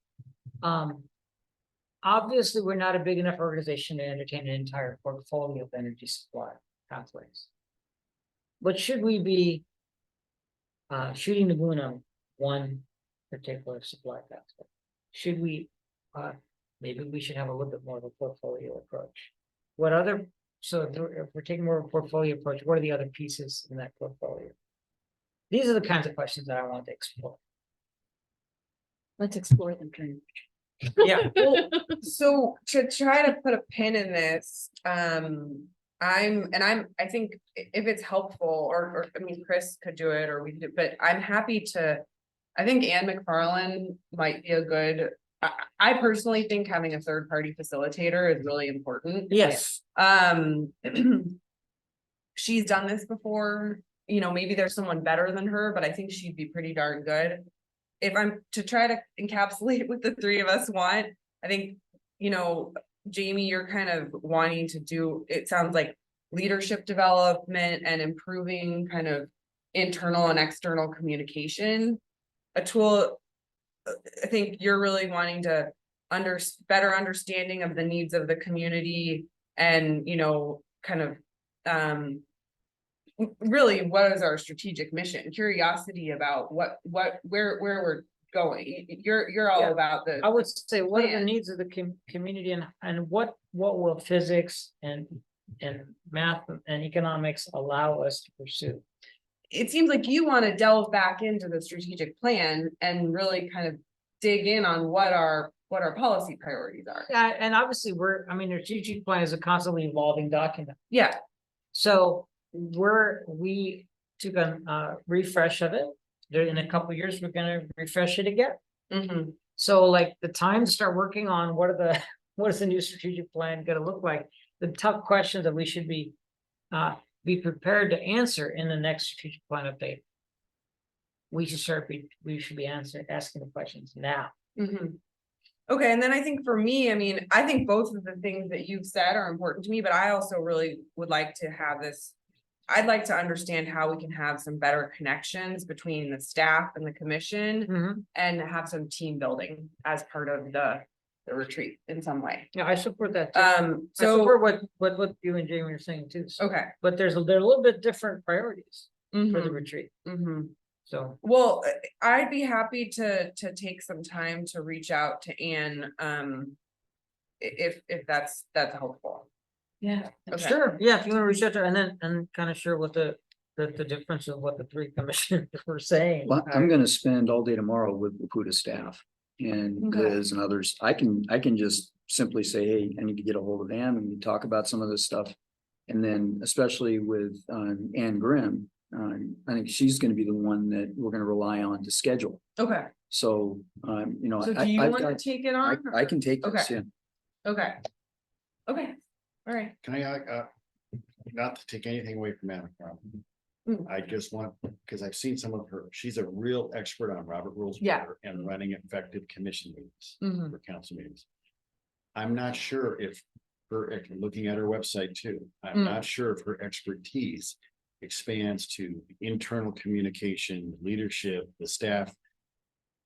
obviously we're not a big enough organization to entertain an entire portfolio of energy supply pathways. But should we be shooting the moon on one particular supply pathway? Should we maybe we should have a little bit more of a portfolio approach? What other, so if we're taking more of a portfolio approach, what are the other pieces in that portfolio? These are the kinds of questions that I want to explore. Let's explore them. During- Yeah. So to try to put a pin in this, I think if it's helpful, or I mean, Chris could do it, or we could, but I'm happy to. I think Ann McFarland might be a good. I personally think having a third party facilitator is really important. Yes. She's done this before. You know, maybe there's someone better than her, but I think she'd be pretty darn good. If I'm to try to encapsulate what the three of us want, I think, you know, Jamie, you're kind of wanting to do, it sounds like leadership development and improving kind of internal and external communication. A tool, I think you're really wanting to better understanding of the needs of the community and, you know, kind of, really, what is our strategic mission? Curiosity about where we're going. You're all Yeah. about the. I would say, what are the plan. needs of the community and what will physics and math and economics allow us to pursue? It seems like you want to delve back into the strategic plan and really kind of dig in on what our policy priorities are. Yeah, and obviously the strategic plan is a constantly evolving document. Yeah. So we took a refresh of it. In a couple of years, we're gonna refresh it again. Mm-hmm. So like the time to start working on what is the new strategic plan gonna look like? The tough questions that we should be prepared to answer in the next strategic plan update. We should be asking the questions now. Mm-hmm. Okay, and then I think for me, I mean, I think both of the things that you've said are important to me, but I also really would like to have this. I'd like to understand how we can have some better connections between the staff and the commission and have some team building as part of the retreat in some way. Yeah, I support that. Too. I So support what you and Jamie are saying too. So, okay. but they're a little bit different priorities for the Mhm, retreat. mhm. So Well, I'd be happy to take some time to reach out to Ann, if that's helpful. Yeah. Okay. sure, yeah, if you want to reach out to her and kind of share what the difference of what the three commissioners were saying. Well, I'm gonna spend all day tomorrow with the PUD staff and Okay. Liz and others. I can just simply say, hey, I need to get a hold of Ann and we talk about some of this stuff. And then especially with Ann Grimm, I think she's gonna be the one that we're gonna rely on to schedule. Okay, So, you know, so do you I've want to got, take it on? I can take this, Okay. yeah. Okay. Okay, all right. Can I, not to take anything away from Anna, I just want, because I've seen some of her, she's a real expert on Robert Rules. of Yeah. Order and running effective commission meetings Mhm. for council meetings. I'm not sure if looking at her website too, I'm not sure if her expertise expands to internal communication, leadership, the staff,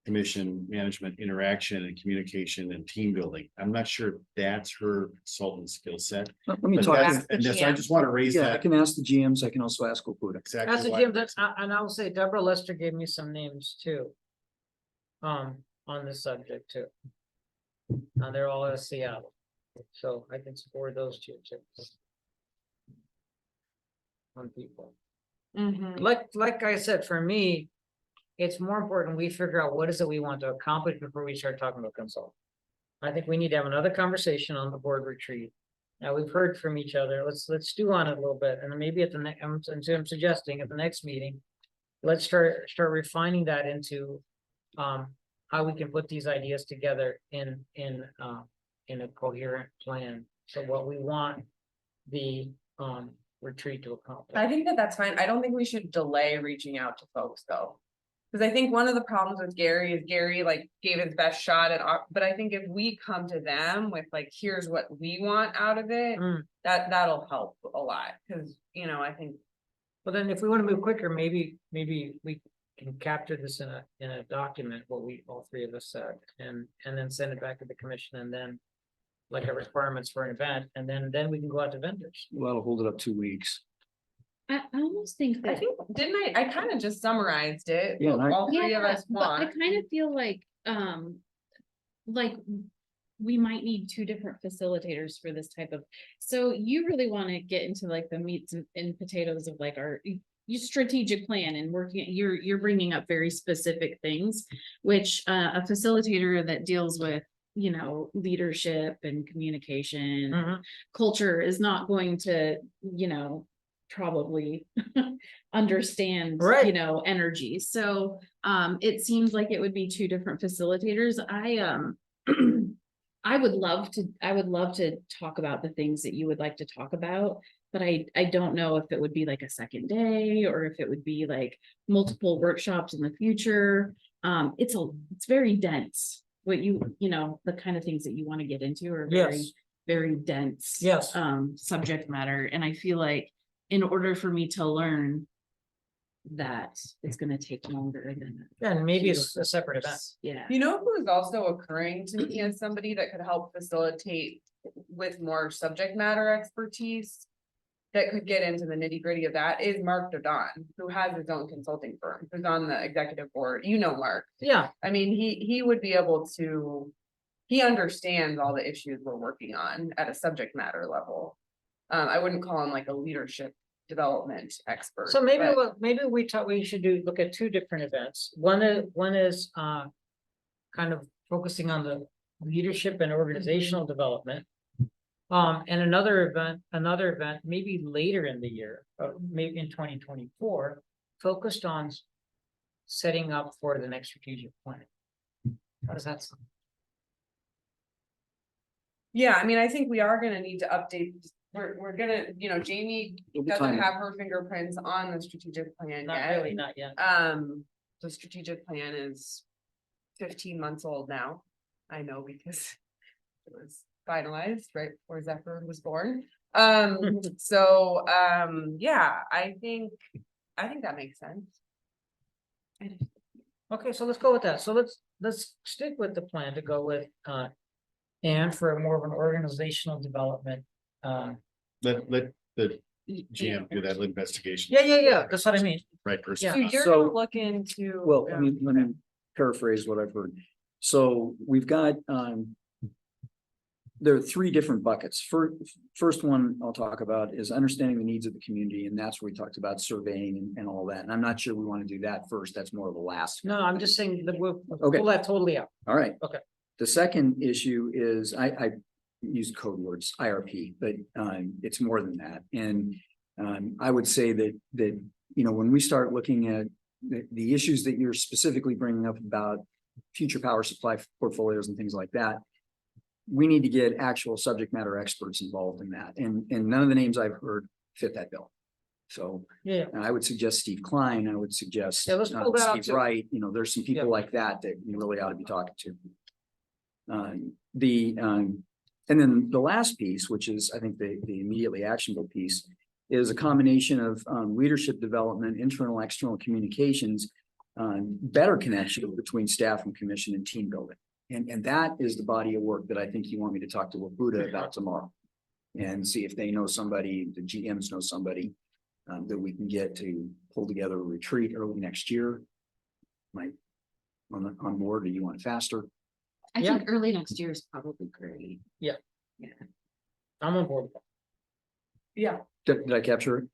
commission, management, interaction and communication and team building. I'm not sure that's her consultant skill set. Let me But talk. that's, the and that's, I GM. just want to raise Yeah, I that. can ask the GMs. I can also ask Okuda. Exactly. That's a why- Jim, and I will say Deborah Lester gave me some names too. On this subject too. And they're all out of Seattle. So I can support those two too. On people. Mhm. Like I said, for me, it's more important we figure out what is it we want to accomplish before we start talking about consulting. I think we need to have another conversation on the board retreat Now we've heard from each other. Let's stew on it a little bit, and then maybe at the next, I'm suggesting at the next meeting. Let's start refining that into how we can put these ideas together in a coherent plan. So what we want the retreat to accomplish. I think that that's fine. I don't think we should delay reaching out to folks though. Because I think one of the problems with Gary is Gary like gave his best shot at, but I think if we come to them with like, here's what we want out of it, Mm. that'll help a lot. Cause you know, I think, Well, then if we want to move quicker, maybe we can capture this in a document, what we, all three of us said, and then send it back to the commission, and then like a requirements for an event, and then we can go out to vendors. Well, that'll hold it up 2 weeks. I almost think I that. think, didn't I kind of just summarized it, Yeah, what and I- all three of Yeah, us but I want. kind of feel like we might need two different facilitators for this type of, so you really want to get into like the meats and potatoes of like our your strategic plan and working, you're bringing up very specific things, which a facilitator that deals with, you know, leadership and communication, Mhm. culture is not going to, you know, probably understand, Right. you know, energy. So it seems like it would be two different facilitators. I would love to talk about the things that you would like to talk about, but I don't know if it would be like a second day or if it would be like multiple workshops in the future. It's very dense. What you know, the kind of things that you want to get into are very, Yes. very dense. Yes. Subject matter. And I feel like in order for me to learn that, it's gonna take longer than. And maybe it's a separate event. Yeah. You know who is also occurring to me as somebody that could help facilitate with more subject matter expertise? That could get into the nitty gritty of that is Mark Dodon, who has his own consulting firm, who's on the executive board. You know, Mark. Yeah, I mean, he would be able to, he understands all the issues we're working on at a subject matter level. I wouldn't call him like a leadership development expert. so maybe but- we should look at two different events. One is kind of focusing on the leadership and organizational development. And another event, maybe later in the year, maybe in 2024, focused on setting up for the next strategic plan. How does that sound? Yeah, I mean, I think we are gonna need to update, we're gonna, you know, Jamie It'll be doesn't timely. have her fingerprints on the strategic plan Not yet. really, not yet. The strategic plan is 15 months old now. I know because it was finalized right before Zephyr was born. Yeah, I think that makes sense. Okay, so let's go with that. So let's stick with the plan to go with and for more of an organizational development. Let the GM do that investigation. Yeah, that's what I mean. Right person. So you're So- gonna look into. Well, let me paraphrase what I've heard. So we've got, there are three different buckets. First one I'll talk about is understanding the needs of the community, and that's where we talked about surveying and all that. And I'm not sure we want to do that first. That's more of a last. No, I'm just saying that we'll Okay. pull that totally out. All right. Okay. The second issue is I use code words, IRP, but it's more than that. And I would say that you know, when we start looking at the issues that you're specifically bringing up about future power supply portfolios and things like that, we need to get actual subject matter experts involved in that. And none of the names I've heard fit that bill. So Yeah, I would suggest Steve Klein. I would suggest Yeah, let's pull that out Steve too. Wright. You know, there's some people Yeah. like that you really ought to be talking to. And then the last piece, which is, I think, the immediately actionable piece, is a combination of leadership development, internal, external communications, better connection between staff and commission and team building. And that is the body of work that I think you want me to talk to Wabuda about tomorrow. And see if they know somebody, the GMs know somebody that we can get to pull together a retreat early next year. Might on board, or you want it faster? I Yeah. think early next year is probably great. I'm on board. Yeah, Did I capture it?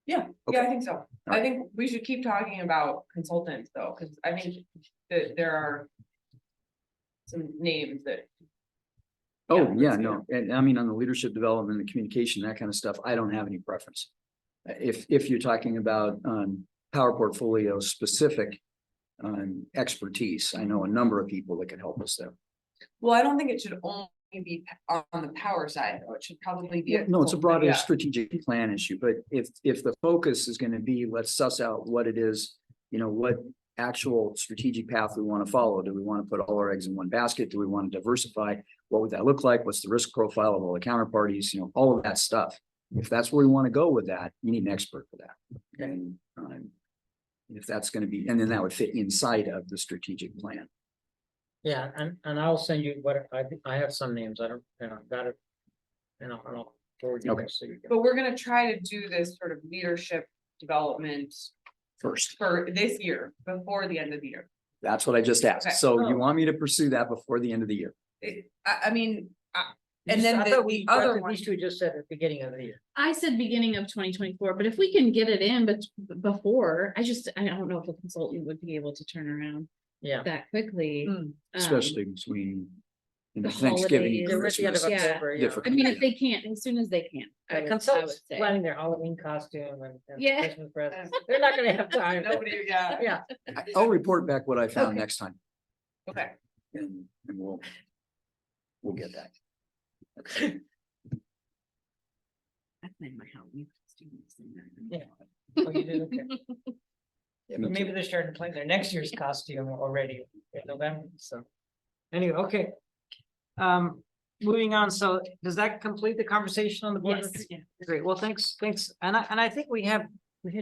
yeah, Okay. I think so. I think we should keep talking about consultants though, because I think that there are some names that. Oh, yeah, no, and I mean, on the leadership development, the communication, that kind of stuff, I don't have any preference. If you're talking about, power portfolio specific, expertise, I know a number of people that can help us there. Well, I don't think it should only be on the power side, though. It should probably be. No, it's a broader Yeah. strategic plan issue, but if the focus is gonna be, let's suss out what it is, what actual strategic path we want to follow. Do we want to put all our eggs in one basket? Do we want to diversify? What would that look like? What's the risk profile of all the counterparties? All of that stuff. If that's where we want to go with that, you need an expert for that. And if that's going to be, and then that would fit inside of the strategic plan. Yeah, and I'll send you what I have some names. I don't, got it. I'll forward you. Okay. this so you can- But we're gonna try to do this sort of leadership development First, for this year, before the end of the year. that's what I just asked. Okay. So you Oh. want me to pursue that before the end of the year? I mean, You and said- then I the thought we, other at one, least we just said at the beginning of the year. I said beginning of 2024, but if we can get it in, but before, I don't know if a consultant would be able to turn around Yeah. that quickly. Mm. Especially between the Thanksgiving and holidays, Towards the end of Christmas. Yeah. October, yeah. Difficult. I mean, if they can't, as soon as they can. I would Consultants say. planning their Halloween costume and Yeah. Christmas presents. They're not gonna have time. nobody, yeah, Yeah, I'll report back what I found Okay. next time okay. and we'll get that. Okay. I planned my Halloween costumes in there. Yeah. Oh, you did, okay. Yeah, Me but maybe too. they're starting to plan their next year's costume already in November, so. Anyway, okay. Moving on, so does that complete the conversation on the board? Yes, yeah. Great, well, thanks, and I think we had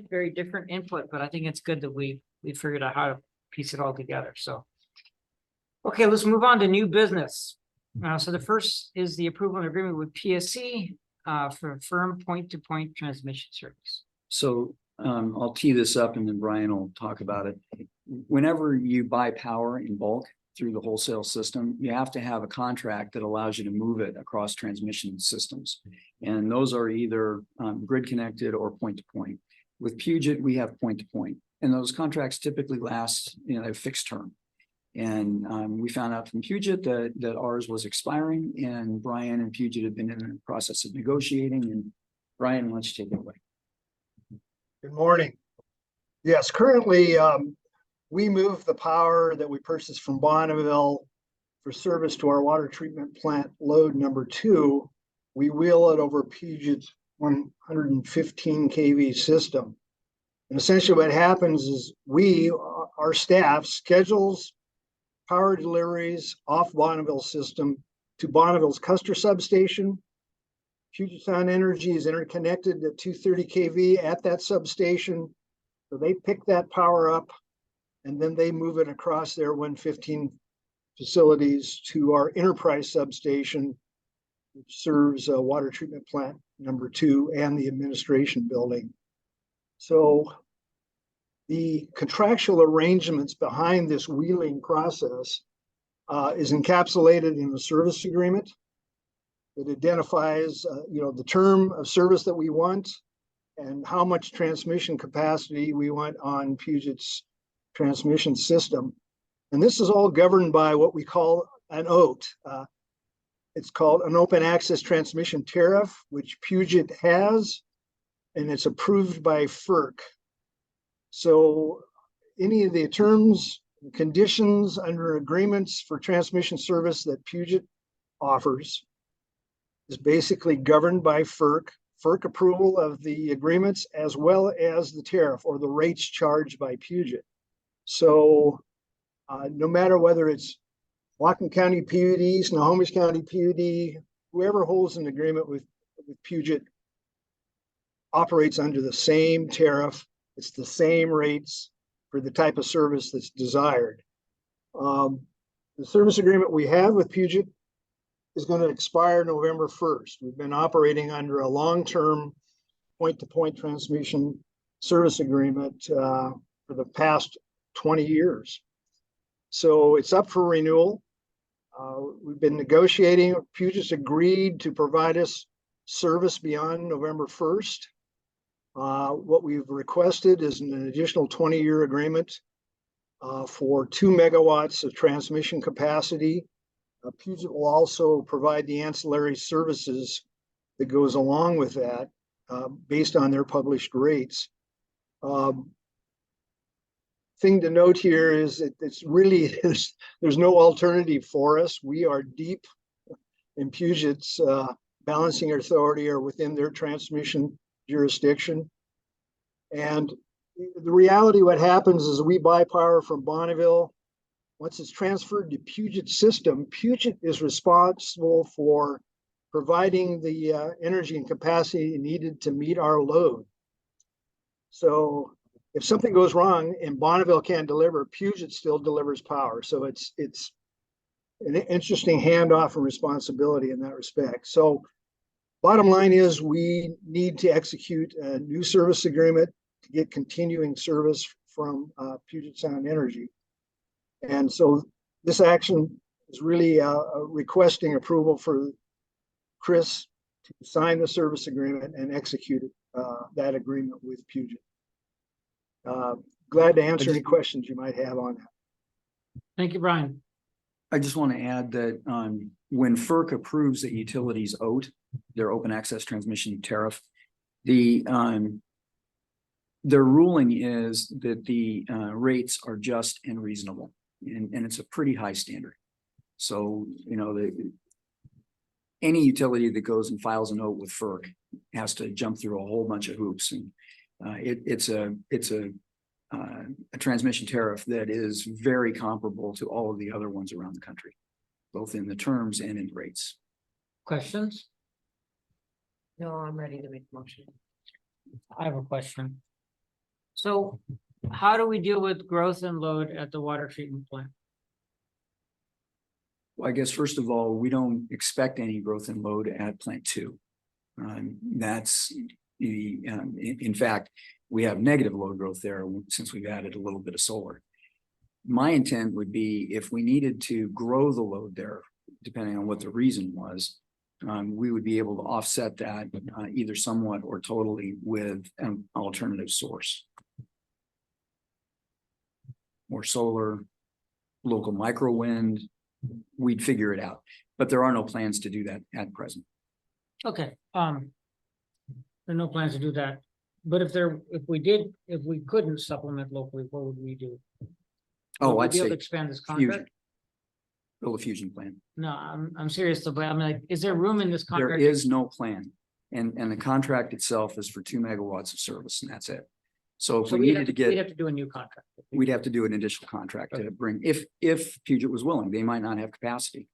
very different input, but I think it's good that we figured out how to piece it all together, so. Okay, let's move on to new business. So the first is the approval and agreement with PSC for firm point-to-point transmission service. So I'll tee this up and then Brian will talk about it. Whenever you buy power in bulk through the wholesale system, you have to have a contract that allows you to move it across transmission systems. And those are either grid connected or point to point. With Puget, we have point to point, and those contracts typically last, a fixed term. And we found out from Puget that ours was expiring, and Brian and Puget have been in the process of negotiating. And Brian, why don't you take it away? Good morning. Yes, currently, we move the power that we purchased from Bonneville for service to our water treatment plant load number 2. We wheel it over Puget's 115 kV system. And essentially what happens is our staff schedules power deliveries off Bonneville system to Bonneville's Custer substation. Puget Sound Energy is interconnected at 230 kV at that substation. So they pick that power up and then they move it across their 115 facilities to our enterprise substation, which serves water treatment plant number 2 and the administration building. So the contractual arrangements behind this wheeling process is encapsulated in the service agreement. It identifies, the term of service that we want and how much transmission capacity we want on Puget's transmission system. And this is all governed by what we call an OAT. It's called an open access transmission tariff, which Puget has, and it's approved by FERC. So any of the terms and conditions under agreements for transmission service that Puget offers is basically governed by FERC approval of the agreements as well as the tariff or the rates charged by Puget. So no matter whether it's Whatcom County PUD, Snohomish County PUD, whoever holds an agreement with Puget operates under the same tariff. It's the same rates for the type of service that's desired. The service agreement we have with Puget is going to expire November 1st. We've been operating under a long-term point-to-point transmission service agreement for the past 20 years. So it's up for renewal. We've been negotiating. Puget's agreed to provide us service beyond November 1st. What we've requested is an additional 20-year agreement for 2 megawatts of transmission capacity Puget will also provide the ancillary services that goes along with that, based on their published rates. Thing to note here is that it's really, there's no alternative for us. We are deep in Puget's balancing authority or within their transmission jurisdiction. And the reality, what happens is we buy power from Bonneville. Once it's transferred to Puget system, Puget is responsible for providing the energy and capacity needed to meet our load. So if something goes wrong and Bonneville can't deliver, Puget still delivers power. So it's an interesting handoff and responsibility in that respect. So bottom line is we need to execute a new service agreement to get continuing service from Puget Sound Energy. And so this action is really requesting approval for Chris to sign the service agreement and execute that agreement with Puget. Glad to answer any questions you might have on that. Thank you, Brian. I just want to add that when FERC approves the utilities OAT, their open access transmission tariff, their ruling is that the rates are just and reasonable, and it's a pretty high standard. So, you know, any utility that goes and files a note with FERC has to jump through a whole bunch of hoops, and it's a transmission tariff that is very comparable to all of the other ones around the country, both in the terms and in rates. Questions? No, I'm ready to make a motion. I have a question. So how do we deal with growth and load at the water treatment plant? Well, I guess, first of all, we don't expect any growth in load at plant 2. That's the, in fact, we have negative load growth there since we've added a little bit of solar. My intent would be if we needed to grow the load there, depending on what the reason was, we would be able to offset that either somewhat or totally with an alternative source. More solar, local micro wind, we'd figure it out. But there are no plans to do that at present. Okay, there are no plans to do that. But if we couldn't supplement locally, what would we do? Oh, Would we I'd be able say to expand this fusion. contract? Build a fusion plant. No, I'm serious though, but I'm like, is there room in this There contract? is no plan. And the contract itself is for 2 megawatts of service, and that's it. So if So we needed to we'd get, have to do a new contract. we'd have to do an additional contract to bring, if Puget was willing, they might not have capacity.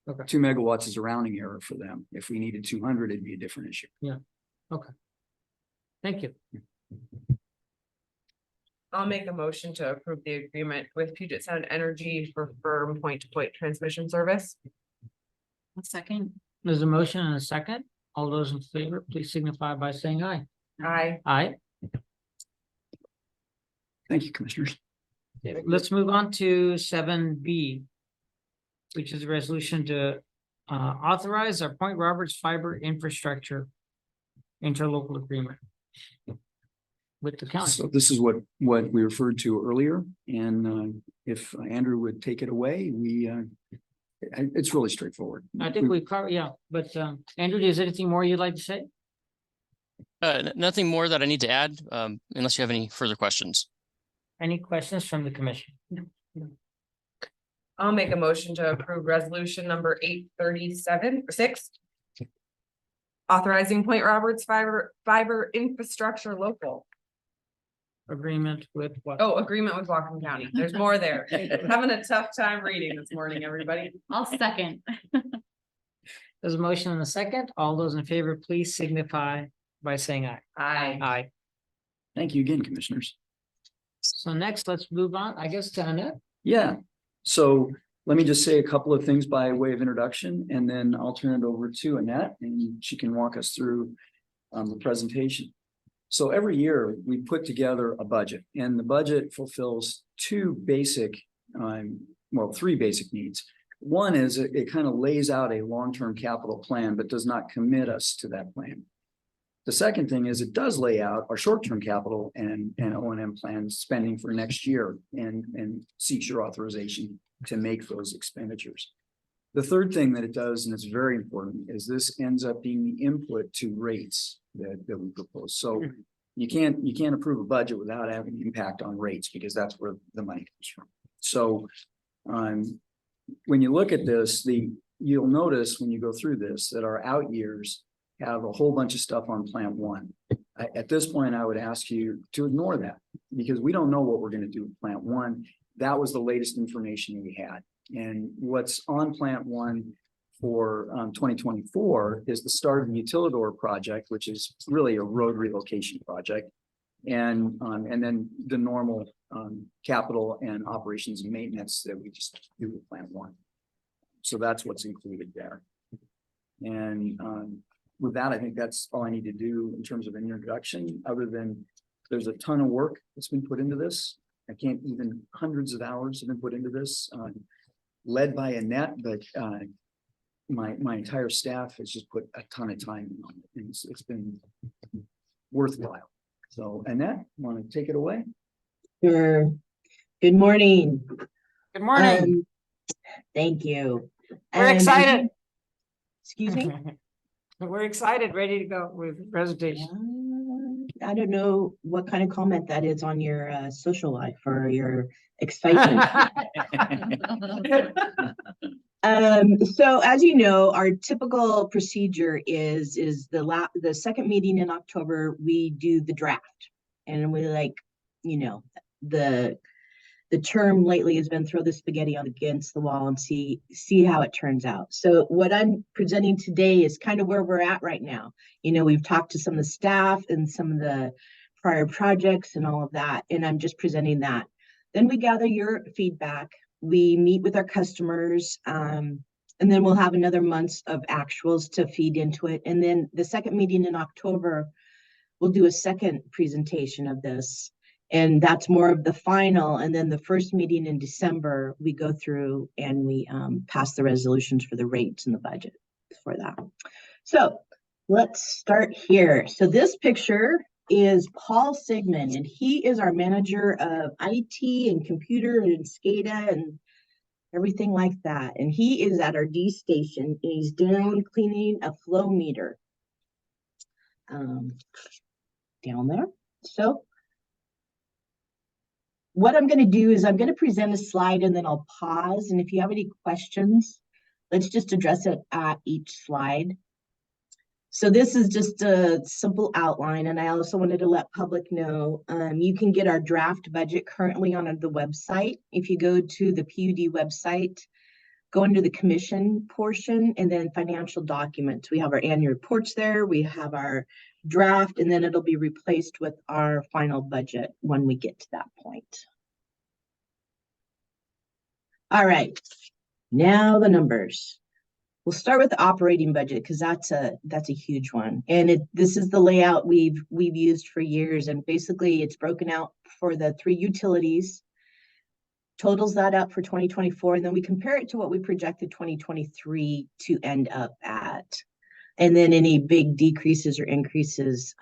Okay. 2 megawatts is a rounding error for them. If we needed 200, it'd be a different issue. Thank you. I'll make a motion to approve the agreement with Puget Sound Energy for firm point-to-point transmission service. A second. There's a motion and a second. All those in favor, please signify by saying aye. Aye. Aye. Thank you, commissioners. Let's move on to 7B, which is a resolution to authorize our Point Roberts fiber infrastructure interlocal agreement with the county. So this is what we referred to earlier, and if Andrew would take it away, it's really straightforward. I think we covered, yeah, but Andrew, is there anything more you'd like to say? Nothing more that I need to add, unless you have any further questions. Any questions from the commission? I'll make a motion to approve resolution number 837-6. Authorizing Point Roberts fiber infrastructure local. Agreement with what? Oh, agreement with Whatcom County. There's more there. Having a tough time reading this morning, everybody. I'll second. There's a motion and a second. All those in favor, please signify by saying aye. Aye. Aye. Thank you again, commissioners. So next, let's move on, I guess, to Annette. Yeah, so let me just say a couple of things by way of introduction, and then I'll turn it over to Annette, and she can walk us through the presentation. So every year we put together a budget, and the budget fulfills three basic needs. One is it kind of lays out a long-term capital plan, but does not commit us to that plan. The second thing is it does lay out our short-term capital and O&M plans spending for next year and seeks your authorization to make those expenditures. The third thing that it does, and it's very important, is this ends up being the input to rates that we propose. So you can't approve a budget without having an impact on rates, because that's where the money comes from. So when you look at this, you'll notice when you go through this that our out years have a whole bunch of stuff on plant one. At this point, I would ask you to ignore that, because we don't know what we're going to do with plant one. That was the latest information we had. And what's on plant one for 2024 is the start of the Utilidor project, which is really a road relocation project. And then the normal capital and operations and maintenance that we just do with plant one. So that's what's included there. And with that, I think that's all I need to do in terms of an introduction, other than there's a ton of work that's been put into this. I can't even, hundreds of hours have been put into this, led by Annette, but my entire staff has just put a ton of time on it, and it's been worthwhile. So Annette, want to take it away? Sure. Good morning. Good morning. Thank you. We're And- excited. Excuse me? We're excited, ready to go with presentation. I don't know what kind of comment that is on your social life or your excitement. So as you know, our typical procedure is the second meeting in October, we do the draft. And we the term lately has been throw the spaghetti against the wall and see how it turns out. So what I'm presenting today is kind of where we're at right now. We've talked to some of the staff and some of the prior projects and all of that, and I'm just presenting that. Then we gather your feedback. We meet with our customers, and then we'll have another month of actuals to feed into it. And then the second meeting in October, we'll do a second presentation of this. And that's more of the final. And then the first meeting in December, we go through and we pass the resolutions for the rates and the budget for that. So let's start here. So this picture is Paul Sigmund, and he is our manager of IT and computer and SCADA and everything like that. And he is at our D station, and he's down cleaning a flow meter down there. So what I'm going to do is I'm going to present a slide and then I'll pause. And if you have any questions, let's just address it at each slide. So this is just a simple outline. And I also wanted to let public know, you can get our draft budget currently on the website. If you go to the PUD website, go into the commission portion and then financial documents. We have our annual reports there. We have our draft, and then it'll be replaced with our final budget when we get to that point. All right, now the numbers. We'll start with the operating budget because that's a huge one, and this is the layout we've used for years, and basically it's broken out for the 3 utilities, totals that up for 2024, and then we compare it to what we projected 2023 to end up at. And then any big decreases or increases,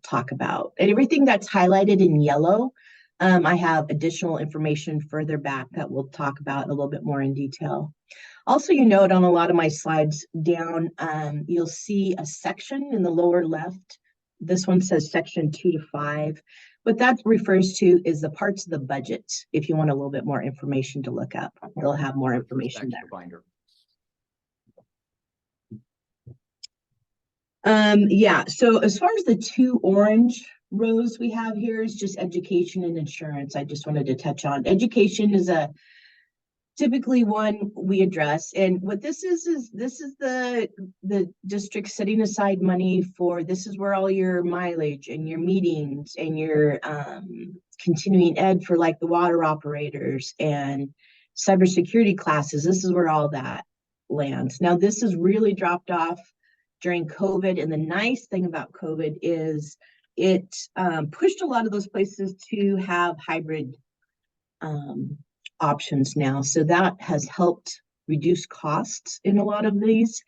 talk about. And everything that's highlighted in yellow, I have additional information further back that we'll talk about a little bit more in detail. Also, you note on a lot of my slides down, you'll see a section in the lower left. This one says section 2 to 5. What that refers to is the parts of the budget. If you want a little bit more information to look up, it'll have more information there. Binder. Yeah, so as far as the 2 orange rows we have here is just education and insurance. I just wanted to touch on. Education is typically one we address. And what this is the district setting aside money for, this is where all your mileage and your meetings and your continuing ed for like the water operators and cybersecurity classes, this is where all that lands. Now, this has really dropped off during COVID. And the nice thing about COVID is it pushed a lot of those places to have hybrid options now. So that has helped reduce costs in a lot of these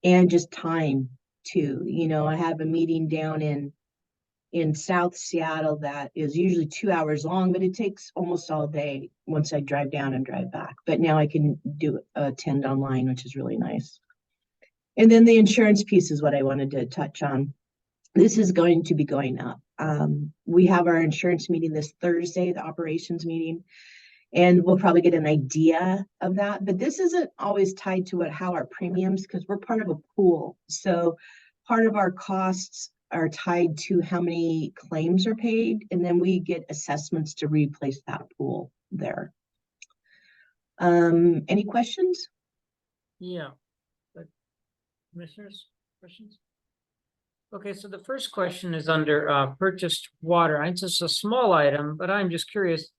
and just time too. I have a meeting down in in South Seattle that is usually 2 hours long, but it takes almost all day once I drive down and drive back. But now I can attend online, which is really nice. And then the insurance piece is what I wanted to touch on. This is going to be going up. We have our insurance meeting this Thursday, the operations meeting, and we'll probably get an idea of that. But this isn't always tied to how our premiums, because we're part of a pool. So part of our costs are tied to how many claims are paid, and then we get assessments to replace that pool there. Any questions? Yeah. But commissioners, questions? Okay, so the first question is under purchased water. It's just a small item, but I'm just curious.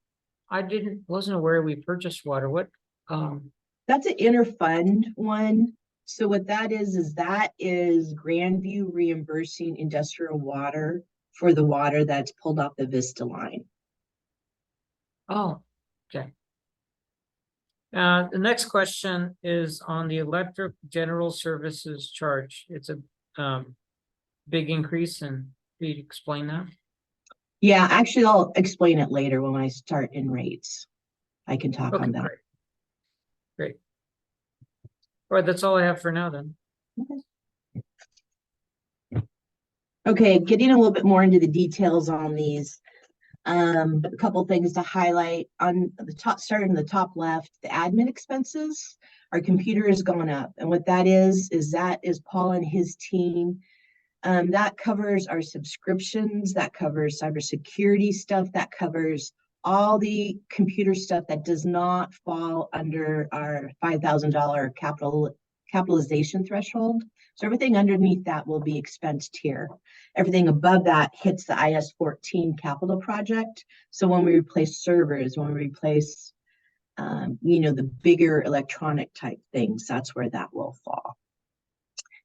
I wasn't aware we purchased water. What? That's an interfund one. So what that is Grandview reimbursing industrial water for the water that's pulled off the Vista line. Oh, okay. The next question is on the electric general services charge. It's a big increase, and can you explain that? Yeah, actually, I'll explain it later when I start in rates. I can talk on that. Great. Great. All right, that's all I have for now then. Okay, getting a little bit more into the details on these. A couple things to highlight on the top, starting in the top left, the admin expenses. Our computer is going up, and what that is Paul and his team. That covers our subscriptions, that covers cybersecurity stuff, that covers all the computer stuff that does not fall under our $5,000 capitalization threshold. So everything underneath that will be expensed here. Everything above that hits the IS-14 capital project. So when we replace servers, when we replace, the bigger electronic type things, that's where that will fall.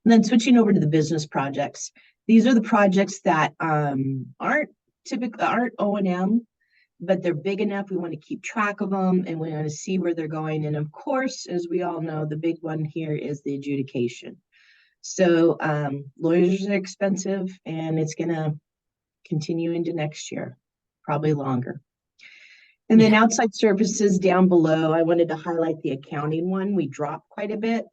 And then switching over to the business projects. These are the projects that aren't O&M, but they're big enough. We want to keep track of them, and we want to see where they're going. And of course, as we all know, the big one here is the adjudication. So lawyers are expensive, and it's going to continue into next year, probably longer. And then outside services down below, I wanted to highlight the accounting one. We dropped quite a bit.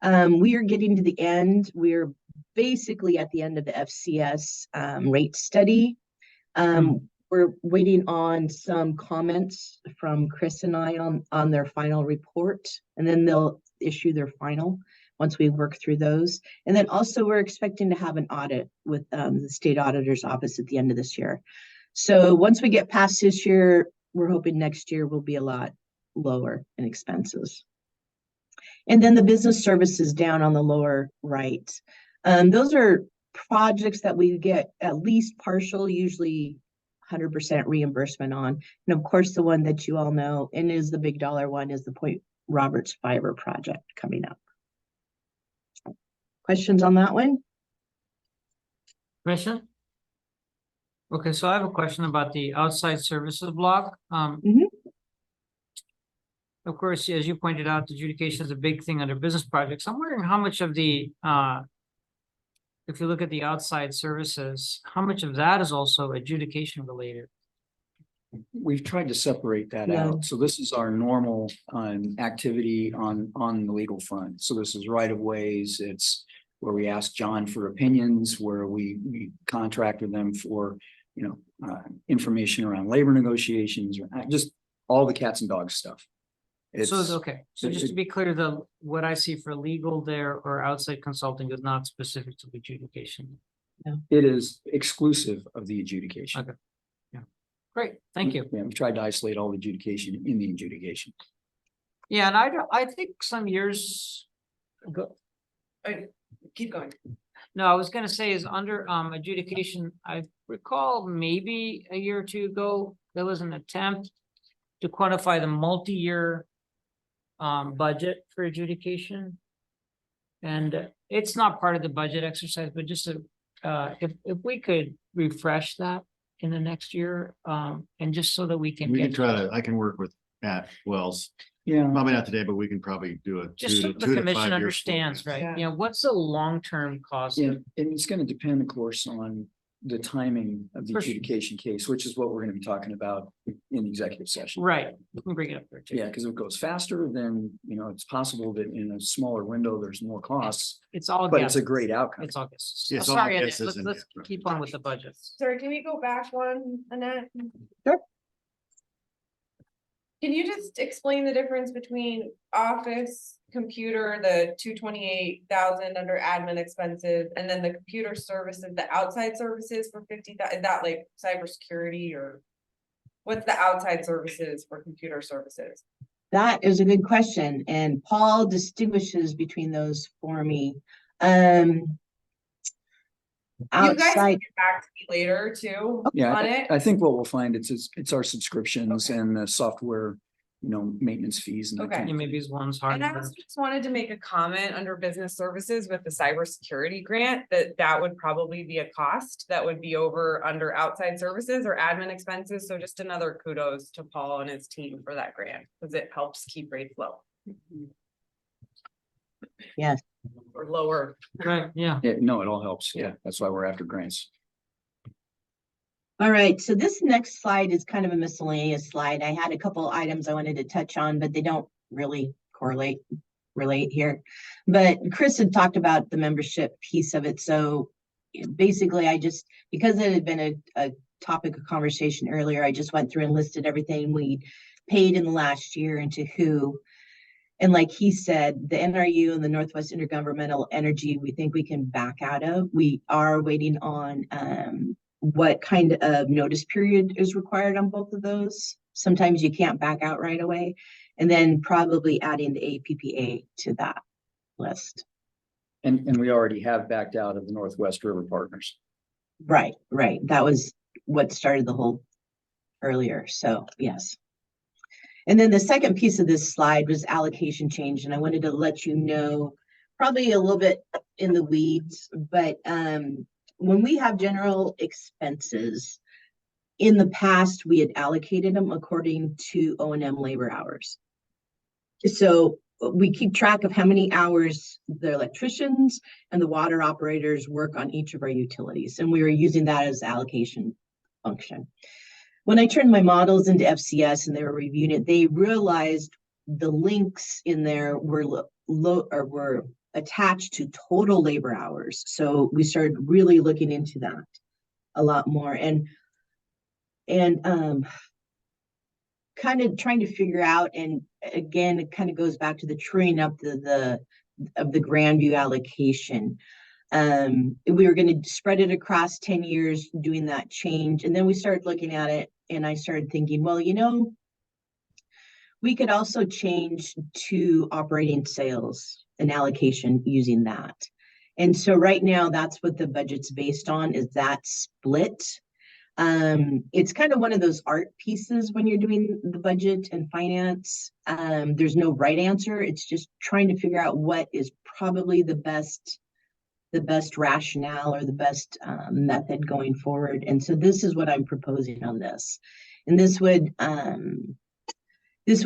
We are getting to the end. We're basically at the end of the FCS rate study. We're waiting on some comments from Chris and I on their final report, and then they'll issue their final once we work through those. And then also we're expecting to have an audit with the state auditor's office at the end of this year. So once we get past this year, we're hoping next year will be a lot lower in expenses. And then the business services down on the lower right. Those are projects that we get at least partial, usually 100% reimbursement on. And of course, the one that you all know and is the big dollar one is the Point Roberts Fiber project coming up. Questions on that one? Commissioner? Okay, so I have a question about the outside services block. Of course, as you pointed out, adjudication is a big thing under business projects. I'm wondering how much of the, if you look at the outside services, how much of that is also adjudication related? We've tried to separate that Yeah. out. So this is our normal activity on the legal front. So this is right of ways. It's where we ask John for opinions, where we contract with them for, information around labor negotiations, or just all the cats and dogs stuff. Okay, so just to be clear, what I see for legal there or outside consulting is not specific to adjudication. It is exclusive of the adjudication. Okay. Great, thank you. Yeah, we tried to isolate all the adjudication in the adjudication. Yeah, and I think some years ago, Keep going. no, I was gonna say is under adjudication, I recall maybe a year or two ago, there was an attempt to quantify the multi-year budget for adjudication. And it's not part of the budget exercise, but just if we could refresh that in the next year, and just so that we can We can get, try to, I can work with Matt Wells, Yeah, probably not today, but we can probably do a just so 2 the to 5 commission year understands, forecast. right? Yeah. What's the long-term cost? and it's going to depend, of course, on the timing of the For sure. adjudication case, which is what we're gonna be talking about in executive session. Right, we can bring it up there too. Yeah, because if it goes faster, then, it's possible that in a smaller window, there's more costs, It's all but it's a guesses. great outcome. It's all guesses. Yeah, Oh, it's all sorry, Annette, guesses let's, and- let's keep on with the budgets. Sorry, can we go back one, Annette? Sure. Can you just explain the difference between office, computer, the 228,000 under admin expenses, and then the computer services, the outside services for 50,000, is that like cybersecurity or? What's the outside services for computer services? That is a good question, and Paul distinguishes between those for me. Um. You guys can Outside, get back to me later too, Yeah, on I- it. I think what we'll find it's our subscriptions and the software, maintenance fees and that Okay. kind And of. maybe it's one's And I hardware. also just wanted to make a comment under business services with the cybersecurity grant, that would probably be a cost that would be over under outside services or admin expenses. So just another kudos to Paul and his team for that grant, because it helps keep rates low yes, or lower. Right, yeah. Yeah, no, it all helps. Yeah, that's why we're after grants. all right, so this next slide is kind of a miscellaneous slide. I had a couple items I wanted to touch on, but they don't really relate here. But Chris had talked about the membership piece of it, so basically because it had been a topic of conversation earlier, I just went through and listed everything we paid in the last year and to who. And like he said, the NRU and the Northwest Intergovernmental Energy, we think we can back out of. We are waiting on what kind of notice period is required on both of those. Sometimes you can't back out right away. And then probably adding the APPA to that list. And we already have backed out of the Northwest River Partners. Right. That was what started the whole earlier. So yes. And then the second piece of this slide was allocation change. And I wanted to let you know, probably a little bit in the weeds, but when we have general expenses, in the past, we had allocated them according to O&M labor hours. So we keep track of how many hours the electricians and the water operators work on each of our utilities. And we were using that as allocation function. When I turned my models into FCS and they were reviewing it, they realized the links in there were were attached to total labor hours. So we started really looking into that a lot more and kind of trying to figure out, and again, it kind of goes back to the truing up the Grandview allocation. We were going to spread it across 10 years doing that change. And then we started looking at it and I started thinking, well, we could also change to operating sales and allocation using that. And so right now that's what the budget's based on, is that split. It's kind of one of those art pieces when you're doing the budget and finance. There's no right answer. It's just trying to figure out what is probably the best rationale or the best method going forward. And so this is what I'm proposing on this. And this would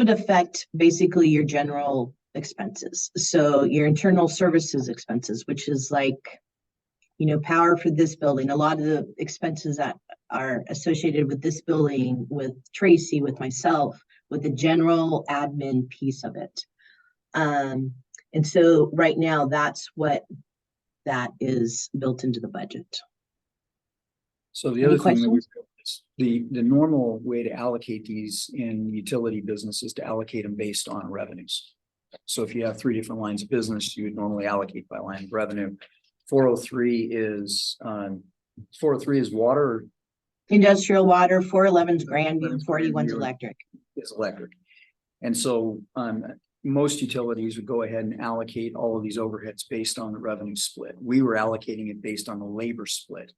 affect basically your general expenses. So your internal services expenses, which is like, power for this building, a lot of the expenses that are associated with this building, with Tracy, with myself, with the general admin piece of it. And so right now that's what that is built into the budget. So the Any other thing that we, questions? the normal way to allocate these in utility business is to allocate them based on revenues. So if you have 3 different lines of business, you would normally allocate by line of revenue. 403 is water. Industrial water, 411's Grandview, 41's electric. Is electric. And so most utilities would go ahead and allocate all of these overheads based on the revenue split. We were allocating it based on the labor split.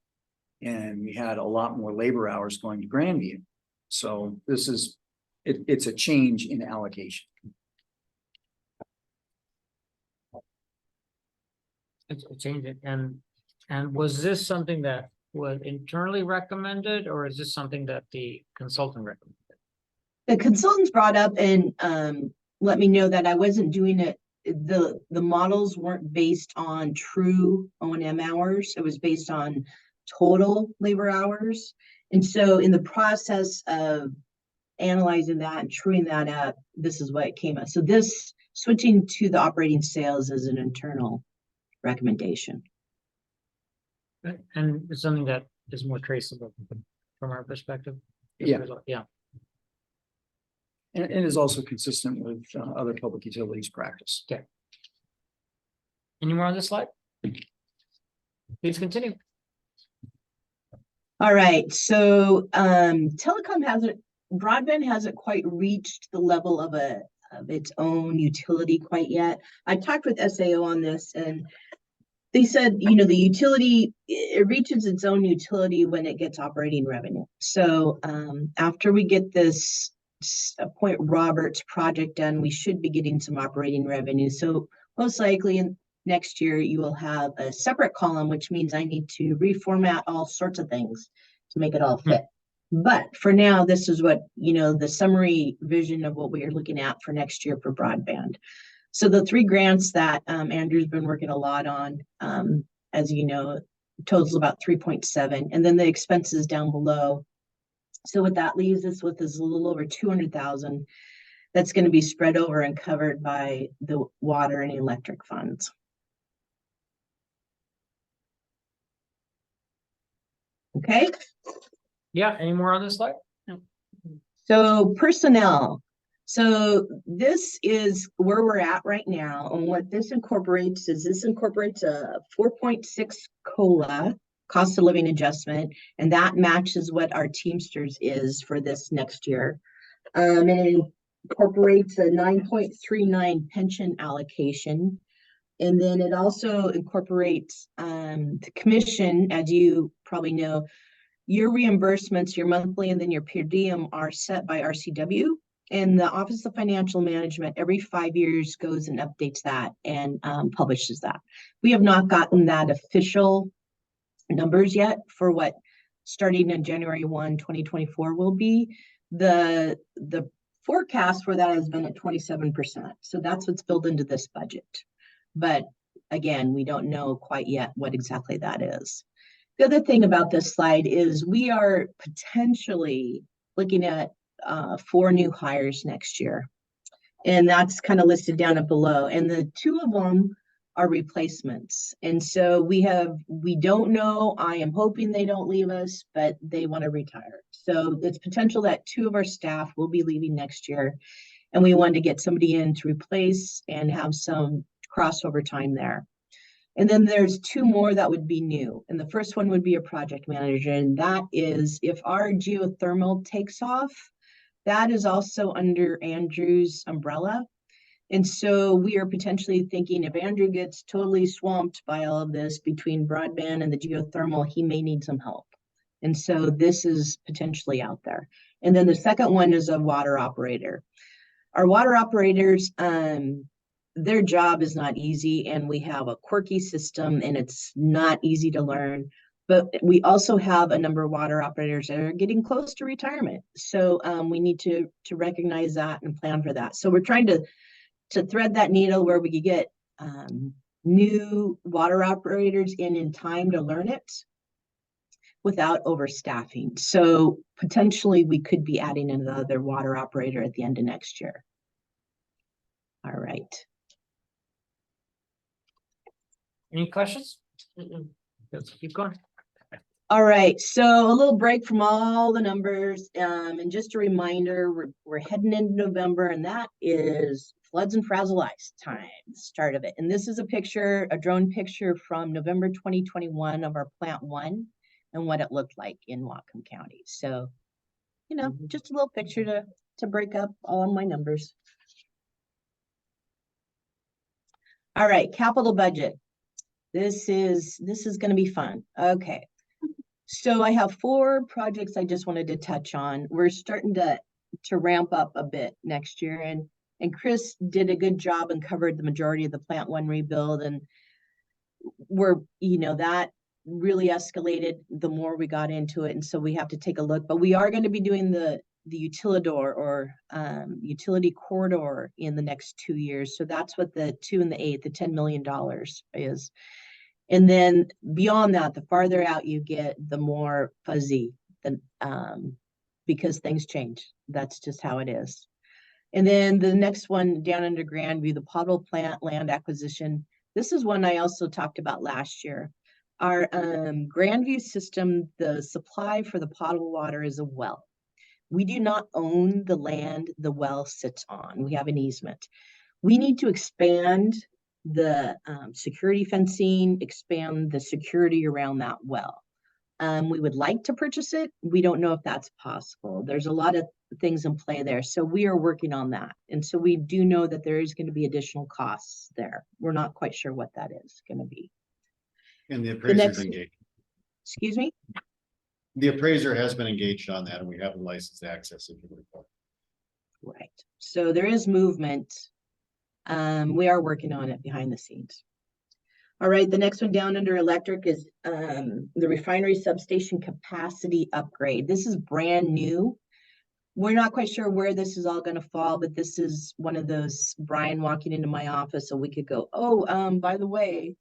And we had a lot more labor hours going to Grandview. So this is, it's a change in allocation. It's a change it. And was this something that was internally recommended, or is this something that the consultant recommended? The consultants brought up and let me know that I wasn't doing it. The models weren't based on true O&M hours. It was based on total labor hours. And so in the process of analyzing that and truing that up, this is what it came out. So this switching to the operating sales is an internal recommendation. And it's something that is more traceable from our perspective. Yeah. Yeah. And is also consistent with other public utilities practice. Any more on this slide? Please continue. All right, so broadband hasn't quite reached the level of its own utility quite yet. I talked with SAO on this, and they said, the utility, it reaches its own utility when it gets operating revenue. So after we get this Point Roberts project done, we should be getting some operating revenue. So most likely next year you will have a separate column, which means I need to reformat all sorts of things to make it all fit. But for now, this is what, the summary vision of what we are looking at for next year for broadband. So the 3 grants that Andrew's been working a lot on, as you know, totals about 3.7, and then the expenses down below. So what that leaves us with is a little over 200,000 that's going to be spread over and covered by the water and electric funds. Okay. Yeah, any more on this slide? No. So personnel. So this is where we're at right now. And what this incorporates is a 4.6 COLA, cost of living adjustment, and that matches what our Teamsters is for this next year. And it incorporates a 9.39 pension allocation. And then it also incorporates the commission, as you probably know, your reimbursements, your monthly and then your per diem are set by RCW. And the Office of Financial Management every 5 years goes and updates that and publishes that. We have not gotten that official numbers yet for what starting in January 1, 2024 will be. The forecast for that has been at 27%. So that's what's built into this budget. But again, we don't know quite yet what exactly that is. The other thing about this slide is we are potentially looking at 4 new hires next year. And that's kind of listed down below. And the 2 of them are replacements. And so we don't know, I am hoping they don't leave us, but they want to retire. So it's potential that 2 of our staff will be leaving next year. And we wanted to get somebody in to replace and have some crossover time there. And then there's 2 more that would be new. And the first one would be a project manager. And that is if our geothermal takes off, that is also under Andrew's umbrella. And so we are potentially thinking if Andrew gets totally swamped by all of this between broadband and the geothermal, he may need some help. And so this is potentially out there. And then the second one is a water operator. Our water operators, their job is not easy, and we have a quirky system and it's not easy to learn. But we also have a number of water operators that are getting close to retirement. So we need to recognize that and plan for that. So we're trying to thread that needle where we could get new water operators in time to learn it without overstaffing. So potentially we could be adding another water operator at the end of next year. All right. Any questions? Let's keep going. All right, so a little break from all the numbers, and just a reminder, we're heading into November, and that is floods and frazzle ice time, the start of it. And this is a drone picture from November 2021 of our Plant 1 and what it looked like in Whatcom County. So, just a little picture to break up all of my numbers. All right, capital budget. This is going to be fun. Okay. So I have 4 projects I just wanted to touch on. We're starting to ramp up a bit next year, and Chris did a good job and covered the majority of the Plant 1 rebuild, and that really escalated the more we got into it, and so we have to take a look. But we are going to be doing the utilidor or utility corridor in the next 2 years. So that's what the 2 and the 8, the $10 million is. And then beyond that, the farther out you get, the more fuzzy, because things change. That's just how it is. And then the next one down under Grandview, the potable plant land acquisition. This is one I also talked about last year. Our Grandview system, the supply for the potable water is a well. We do not own the land the well sits on. We have an easement. We need to expand the security fencing, expand the security around that well. We would like to purchase it. We don't know if that's possible. There's a lot of things in play there. So we are working on that. And so we do know that there is going to be additional costs there. We're not quite sure what that is going to be. And the appraiser's engaged. Excuse me? The appraiser has been engaged on that and we have the license to access it. Right. So there is movement. We are working on it behind the scenes. All right, the next one down under electric is the refinery substation capacity upgrade. This is brand new. We're not quite sure where this is all going to fall, but this is one of those Brian walking into my office a week ago. Oh, by the way.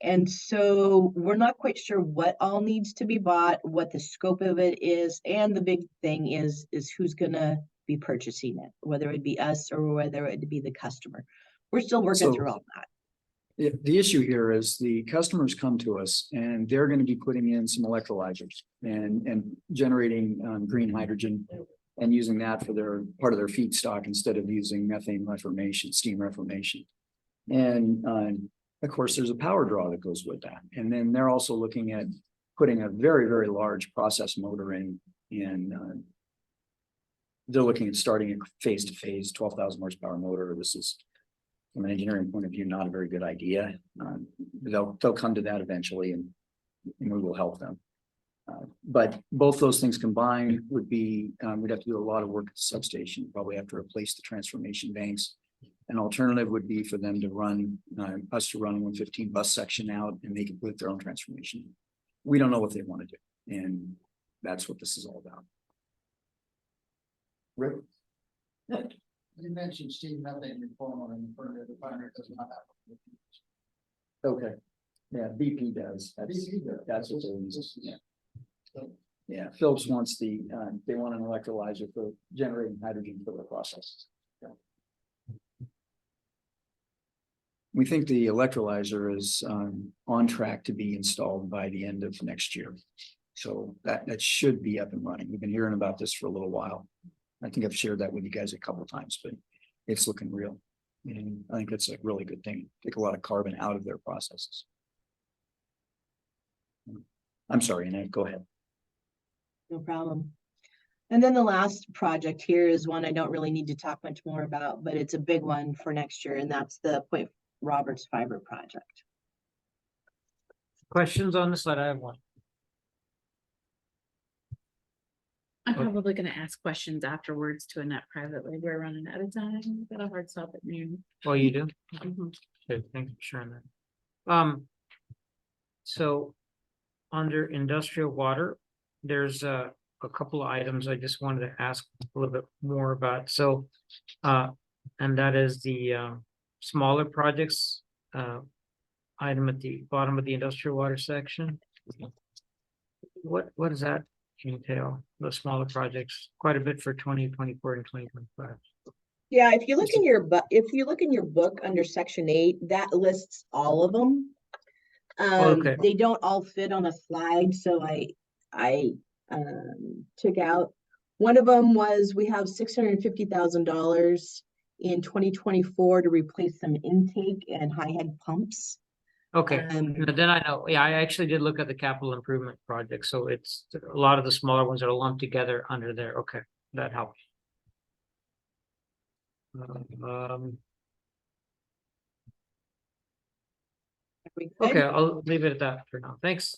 And so we're not quite sure what all needs to be bought, what the scope of it is. And the big thing is who's going to be purchasing it, whether it be us or whether it be the customer. We're still working through all that. The issue here is the customers come to us and they're going to be putting in some electrolyzers and generating green hydrogen and using that for their part of their feedstock instead of using methane reformation, steam reformation. And of course, there's a power draw that goes with that. And then they're also looking at putting a very, very large process motor in, and they're looking at starting a phase to phase 12,000 horsepower motor. This is, from an engineering point of view, not a very good idea. They'll come to that eventually, and we will help them. But both those things combined would be, we'd have to do a lot of work at the substation, probably have to replace the transformation banks. An alternative would be for them to run, us to run a 115 bus section out and they can put their own transformation. We don't know what they want to do. And that's what this is all about. Rick? You mentioned steam methane reformer and the refinery does not have. Okay. Yeah, BP does. BP does. That's what they're using. Yeah. Yeah, Phillips wants they want an electrolyzer for generating hydrogen for their processes. Yeah. We think the electrolyzer is on track to be installed by the end of next year. So that should be up and running. We've been hearing about this for a little while. I think I've shared that with you guys a couple of times, but it's looking real. And I think that's a really good thing. Take a lot of carbon out of their processes. I'm sorry, Annette, go ahead. No problem. And then the last project here is one I don't really need to talk much more about, but it's a big one for next year, and that's the Point Roberts Fiber project. Questions on the slide? I have one. I'm Okay. probably gonna ask questions afterwards to Annette privately. We're running out of time. Got a hard stop at noon. Oh, you do? Mhm. Okay, thanks for sharing that. So under industrial water, there's a couple of items I just wanted to ask a little bit more about. So, and that is the smaller projects item at the bottom of the industrial water section. What does that entail? The smaller projects, quite a bit for 2024 and 2025. Yeah, if you look in your book under section 8, that lists all of them. Okay. They don't all fit on a slide, so I took out. One of them was we have $650,000 in 2024 to replace some intake and high head pumps. Okay, then I know. Yeah, I actually did look at the capital improvement project, so it's a lot of the smaller ones are lumped together under there. Okay, that helps. Okay, I'll leave it at that for now. Thanks.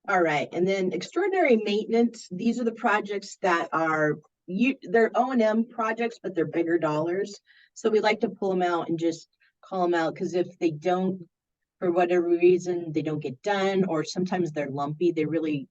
All right, and then extraordinary maintenance, these are the projects that are, they're O&M projects, but they're bigger dollars. So we like to pull them out and just call them out, because if they don't, for whatever reason, they don't get done, or sometimes they're lumpy, they really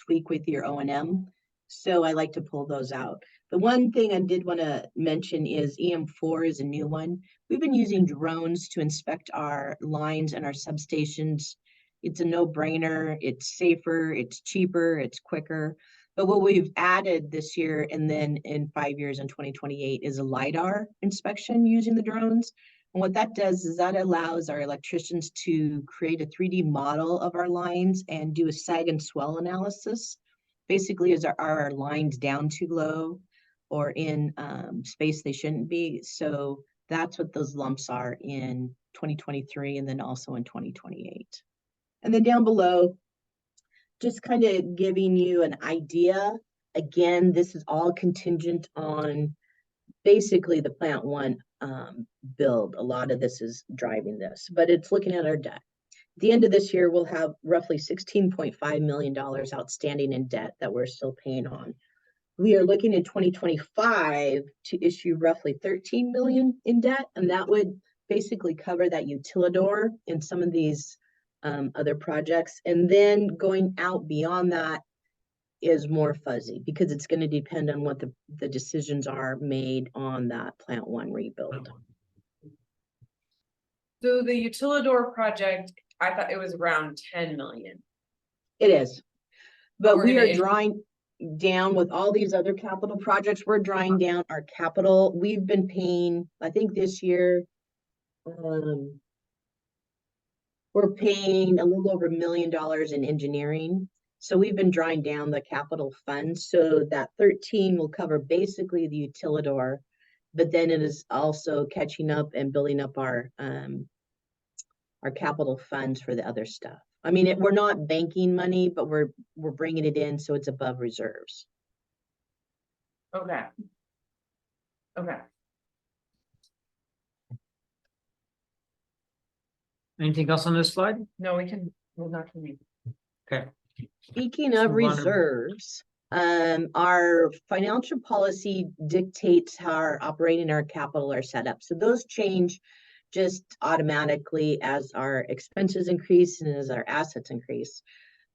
tweak with your O&M. So I like to pull those out. The one thing I did want to mention is EM4 is a new one. We've been using drones to inspect our lines and our substations. It's a no-brainer. It's safer, it's cheaper, it's quicker. But what we've added this year and then in 5 years in 2028 is a LiDAR inspection using the drones. And what that does is that allows our electricians to create a 3D model of our lines and do a sag and swell analysis. Basically, are our lines down too low or in space they shouldn't be? So that's what those lumps are in 2023 and then also in 2028. And then down below, just kind of giving you an idea. Again, this is all contingent on basically the plant one build. A lot of this is driving this, but it's looking at our debt. At the end of this year, we'll have roughly $16.5 million outstanding in debt that we're still paying on. We are looking in 2025 to issue roughly 13 million in debt, and that would basically cover that utilidor in some of these other projects. And then going out beyond that is more fuzzy because it's going to depend on what the decisions are made on that plant one rebuild. So the Utilidor project, I thought it was around 10 million. It is, but We're we gonna are drawing down with all these other capital projects. We're drawing down our capital. We've been paying, I think this year, we're paying a little over $1 million in engineering. So we've been drawing down the capital fund. So that 13 will cover basically the utilidor, but then it is also catching up and building up our capital funds for the other stuff. I mean, we're not banking money, but we're bringing it in, so it's above reserves. Okay. Okay. Anything else on this slide? No, we can, we'll not to me. Okay. Speaking So of move on to- reserves, our financial policy dictates how our operating our capital are set up. So those change just automatically as our expenses increase and as our assets increase.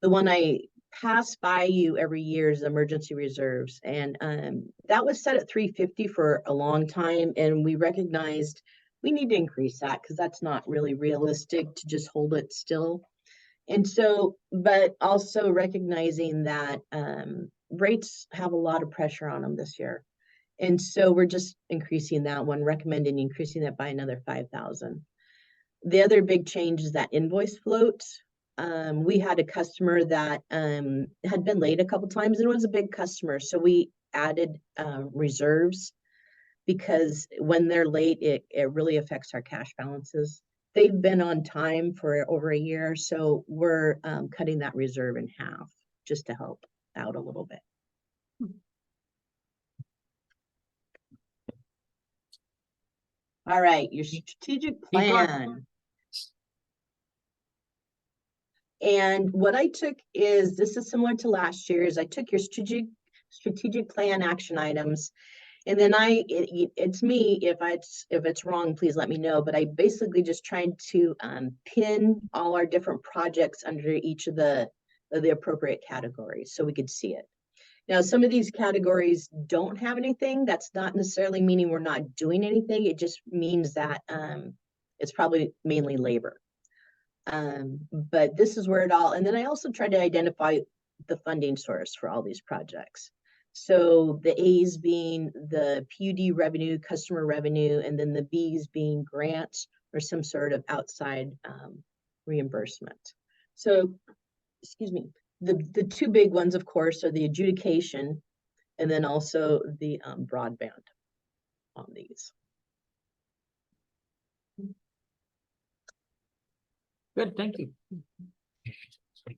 The one I pass by you every year is emergency reserves. And that was set at 350 for a long time. And we recognized we need to increase that because that's not really realistic to just hold it still. And so, but also recognizing that rates have a lot of pressure on them this year. And so we're just increasing that one, recommending increasing that by another 5,000. The other big change is that invoice float. We had a customer that had been late a couple times and it was a big customer. So we added reserves because when they're late, it really affects our cash balances. They've been on time for over a year. So we're cutting that reserve in half just to help out a little bit. All right, your strategic plan. And what I took is, this is similar to last year's, I took your strategic plan action items. And then it's me, if it's wrong, please let me know. But I basically just tried to pin all our different projects under each of the appropriate categories so we could see it. Now, some of these categories don't have anything. That's not necessarily meaning we're not doing anything. It just means that it's probably mainly labor. But this is where it all, and then I also tried to identify the funding source for all these projects. So the A's being the PUD revenue, customer revenue, and then the B's being grants or some sort of outside reimbursement. So, excuse me, the two big ones, of course, are the adjudication and then also the broadband on these. Good, thank you.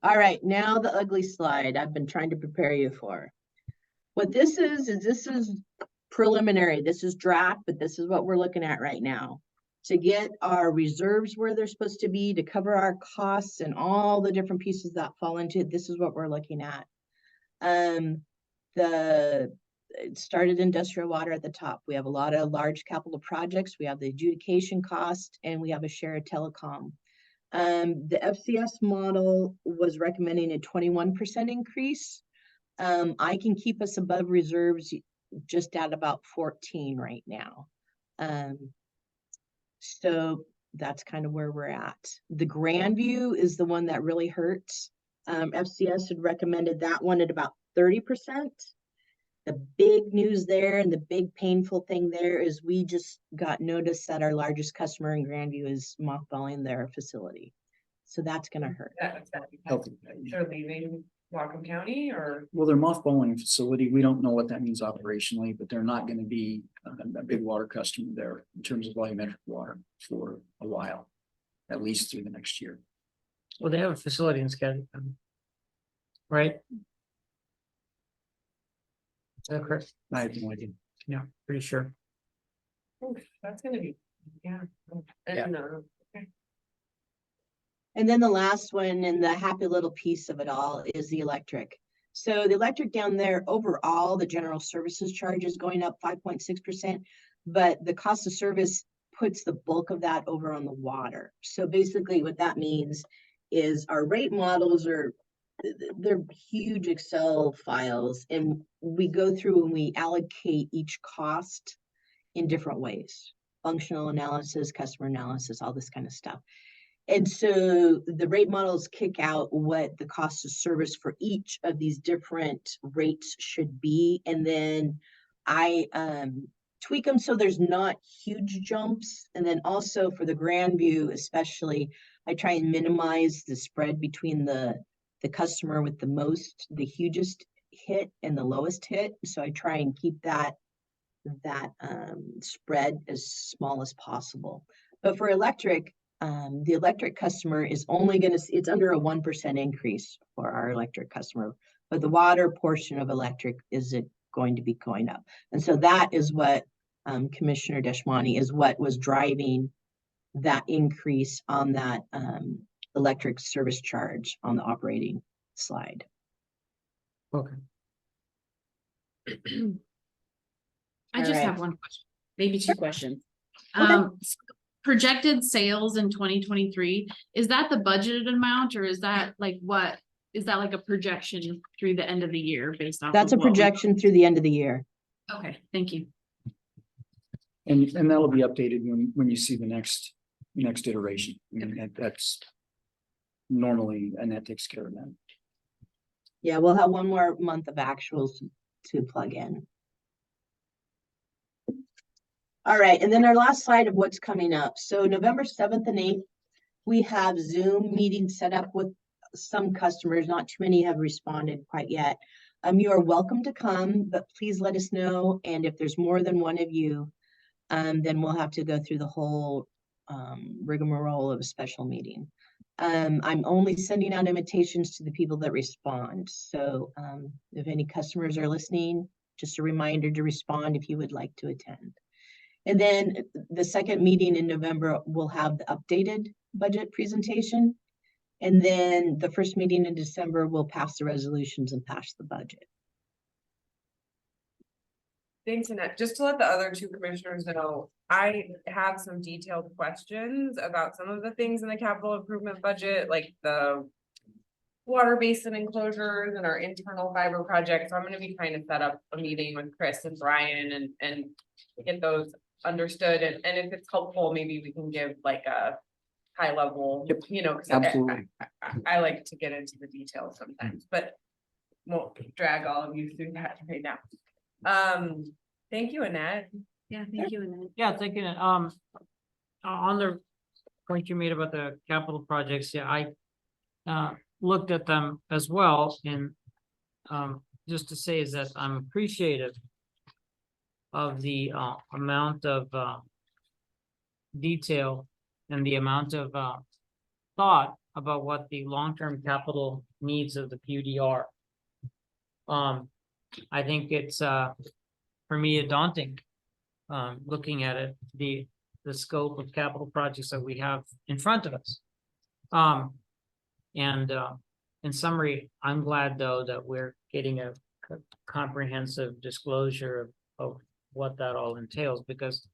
All right, now the ugly slide I've been trying to prepare you for. What this is preliminary. This is draft, but this is what we're looking at right now. To get our reserves where they're supposed to be, to cover our costs and all the different pieces that fall into it, this is what we're looking at. It started industrial water at the top. We have a lot of large capital projects. We have the adjudication cost, and we have a share of telecom. The FCS model was recommending a 21% increase. I can keep us above reserves just at about 14 right now. So that's kind of where we're at. The Grandview is the one that really hurts. FCS had recommended that one at about 30%. The big news there and the big painful thing there is we just got notice that our largest customer in Grandview is mothballing their facility. So that's gonna hurt. That's gotta be- Healthy. They're leaving Whatcom County or? Well, they're mothballing a facility. We don't know what that means operationally, but they're not gonna be a big water customer there in terms of volumetric water for a while, at least through the next year. Well, they have a facility in Skagit, right? Is that correct? I have no idea. Yeah, pretty sure. Oof, that's gonna be, yeah. Yeah. And, And then the last one and the happy little piece of it all is the electric. So the electric down there, overall, the general services charge is going up 5.6%, but the cost of service puts the bulk of that over on the water. So basically what that means is our rate models are, they're huge Excel files, and we go through and we allocate each cost in different ways. Functional analysis, customer analysis, all this kind of stuff. And so the rate models kick out what the cost of service for each of these different rates should be. And then I tweak them so there's not huge jumps. And then also for the Grandview, especially, I try and minimize the spread between the customer with the hugest hit and the lowest hit. So I try and keep that spread as small as possible. But for electric, the electric customer is only it's under a 1% increase for our electric customer, but the water portion of electric isn't going to be going up. And so that is what Commissioner Deshmani is what was driving that increase on that electric service charge on the operating slide. Okay. I just Alright. have one question, maybe two questions. Okay. Projected sales in 2023, is that the budgeted amount or is that like what? Is that like a projection through the end of the year based off? That's a of what we- projection through the end of the year. Okay, thank you. And that'll be updated when you see the next iteration. I mean, that's normally, and that takes care of that. Yeah, we'll have one more month of actuals to plug in. All right, and then our last slide of what's coming up. So November 7th and 8th, we have Zoom meetings set up with some customers. Not too many have responded quite yet. You are welcome to come, but please let us know. And if there's more than one of you, then we'll have to go through the whole rigmarole of a special meeting. I'm only sending out invitations to the people that respond. So if any customers are listening, just a reminder to respond if you would like to attend. And then the second meeting in November, we'll have the updated budget presentation. And then the first meeting in December, we'll pass the resolutions and pass the budget. Thanks, Annette. Just to let the other two commissioners know, I have some detailed questions about some of the things in the capital improvement budget, like the water basin enclosures and our internal fiber project. So I'm gonna be trying to set up a meeting with Chris and Brian and get those understood. And if it's helpful, maybe we can give like a high level, Yep, you know, 'cause absolutely. I like to get into the details sometimes, but won't drag all of you through that right now. Thank you, Annette. Yeah, thank you, Annette. Yeah, thinking, on the point you made about the capital projects, yeah, I looked at them as well, and just to say is that I'm appreciative of the amount of detail and the amount of thought about what the long-term capital needs of the PUD are. I think it's for me daunting looking at it, the scope of capital projects that we have in front of us. And in summary, I'm glad though that we're getting a comprehensive disclosure of what that all entails, because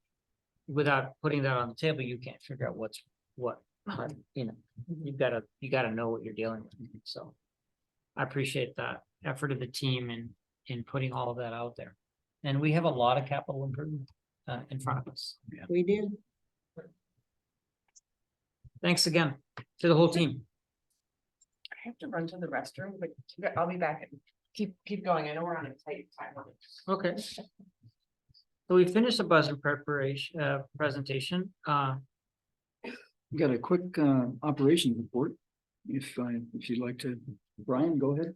without putting that on the table, you can't figure out what's what. You know, you gotta know what you're dealing with. So I appreciate that effort of the team in putting all of that out there. And we have a lot of capital improvement in front of us. We do. Thanks again to the whole team. I have to run to the restroom, but I'll be back. Keep going. I know we're on a tight timeline. Okay. So we finished the budget preparation, presentation. We got a quick operations report. If you'd like to, Brian, go ahead.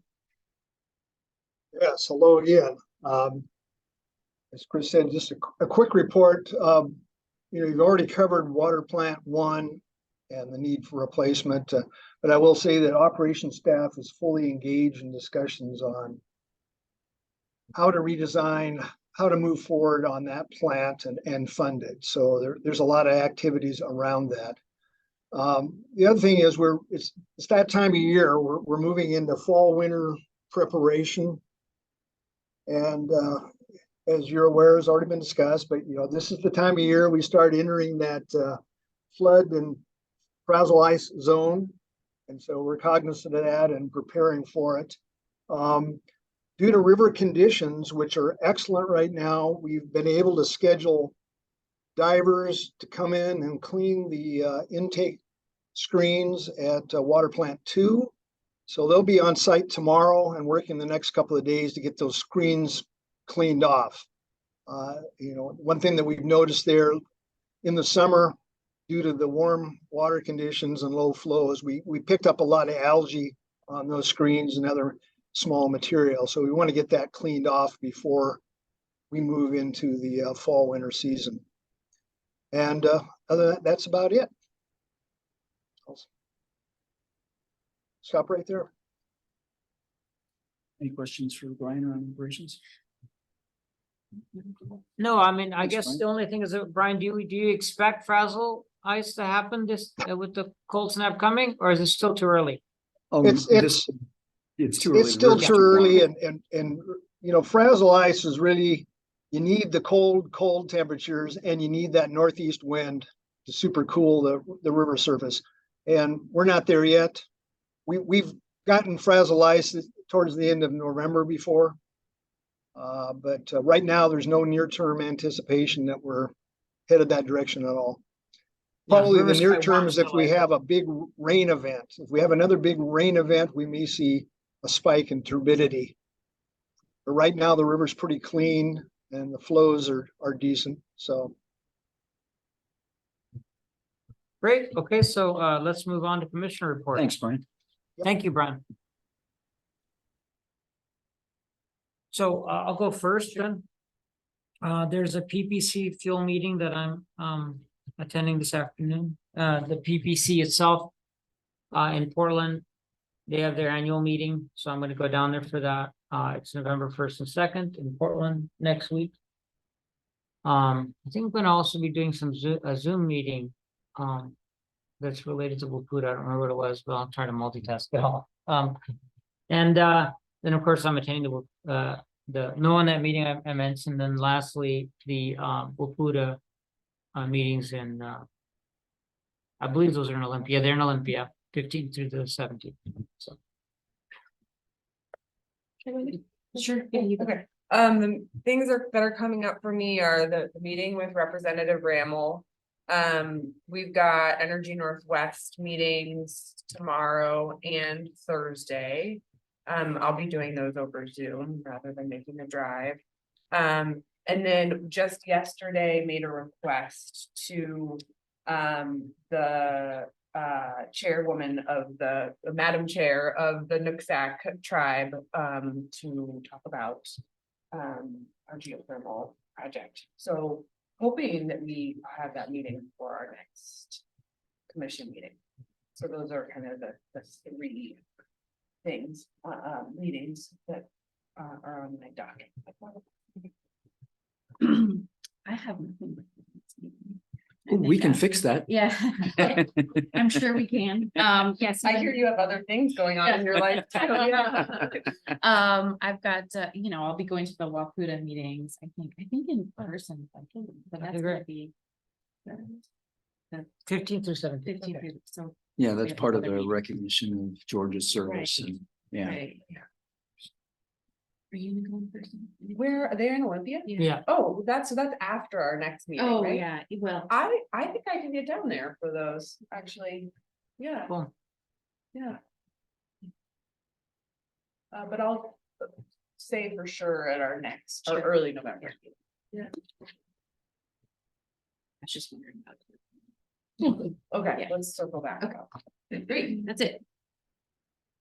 Yes, hello again. As Chris said, just a quick report. You've already covered water plant 1 and the need for replacement. But I will say that operations staff is fully engaged in discussions on how to redesign, how to move forward on that plant and fund it. So there's a lot of activities around that. The other thing is it's that time of year, we're moving into fall, winter preparation. And as you're aware, has already been discussed, but this is the time of year we start entering that flood and frazzle ice zone. And so we're cognizant of that and preparing for it. Due to river conditions, which are excellent right now, we've been able to schedule divers to come in and clean the intake screens at water plant 2. So they'll be on site tomorrow and working the next couple of days to get those screens cleaned off. One thing that we've noticed there in the summer, due to the warm water conditions and low flows, we picked up a lot of algae on those screens and other small material. So we want to get that cleaned off before we move into the fall, winter season. And other than that, that's about it. I'll stop right there. Any questions for Brian on operations? No, I mean, I Thanks, guess Brian. the only thing is that, Brian, do you expect frazzle ice to happen this with the cold snap coming, or is it still too early? Oh, It's too early. It's still River's too warm. early and frazzle ice is really, you need the cold temperatures and you need that northeast wind to super cool the river surface. And we're not there yet. We've gotten frazzle ice towards the end of November before. But right now there's no near-term anticipation that we're headed that direction at all. Yeah, Probably the river's near quite term warm is if still, we I have a big rain event. If we have another big rain event, we may see a spike in turbidity. But right now the river's pretty clean and the flows are decent. So Great. Okay, so let's move on to commissioner report. Thanks, Brian. Thank you, Brian. So I'll go first then. There's a PPC fuel meeting that I'm attending this afternoon. The PPC itself in Portland, they have their annual meeting, so I'm going to go down there for that. It's November 1st and 2nd in Portland next week. I think I'm going to also be doing a Zoom meeting that's related to PUD. I don't remember what it was, but I'll try to multitask it all. And then of course I'm attending the NOAA meeting I mentioned. Then lastly, the PUD meetings in I believe those are in Olympia. They're in Olympia, 15th through the 17th. So Sure. Yeah, okay. The things that are coming up for me are the meeting with Representative Rammel. We've got Energy Northwest meetings tomorrow and Thursday. I'll be doing those over Zoom rather than making a drive. And then just yesterday made a request to the chairwoman of the Madam Chair of the Nooksack tribe to talk about our geothermal project. So hoping that we have that meeting for our next commission meeting. So those are kind of the three things, meetings that are on my docket. I have nothing. We can fix that. Yeah, I'm sure we can. Yes. I hear you have other things going on in your life too. Yeah. I've got, I'll be going to the Wapuda meetings, I think in person, but that's gonna be 15th through 17th. 15th, so. Yeah, that's have part of another the meeting. recognition of Georgia's service Right. and yeah. Right. Are you gonna go in person? Where are they in Olympia? Yeah, Oh, that's after our next meeting, Oh, right? yeah, well, I think I can get down there for those, actually. Yeah, cool. yeah. But I'll say for sure at our next, or early November. I was just wondering about. Okay, Yeah. let's circle back. Okay. Great, that's it.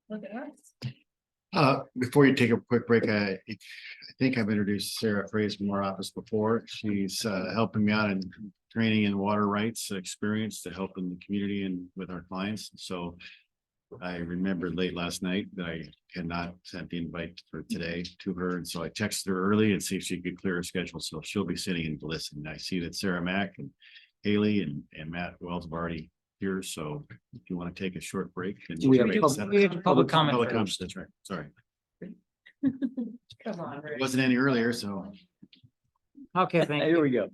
Look at us. Before you take a quick break, I think I've introduced Sarah Fraser from our office before. She's helping me out in training and water rights experience to help in the community and with our clients. So I remembered late last night that I had not sent the invite for today to her, and so I texted her early and see if she could clear her schedule. So she'll be sitting in to listen. I see that Sarah Mack and Haley and Matt Wells have already here. So if you want to take a short break. then We have we'll pub- set up- we have public comment Public first. comments, that's right. Sorry. Come on, It Rick. wasn't any earlier, so. Okay, thank Here you. we go.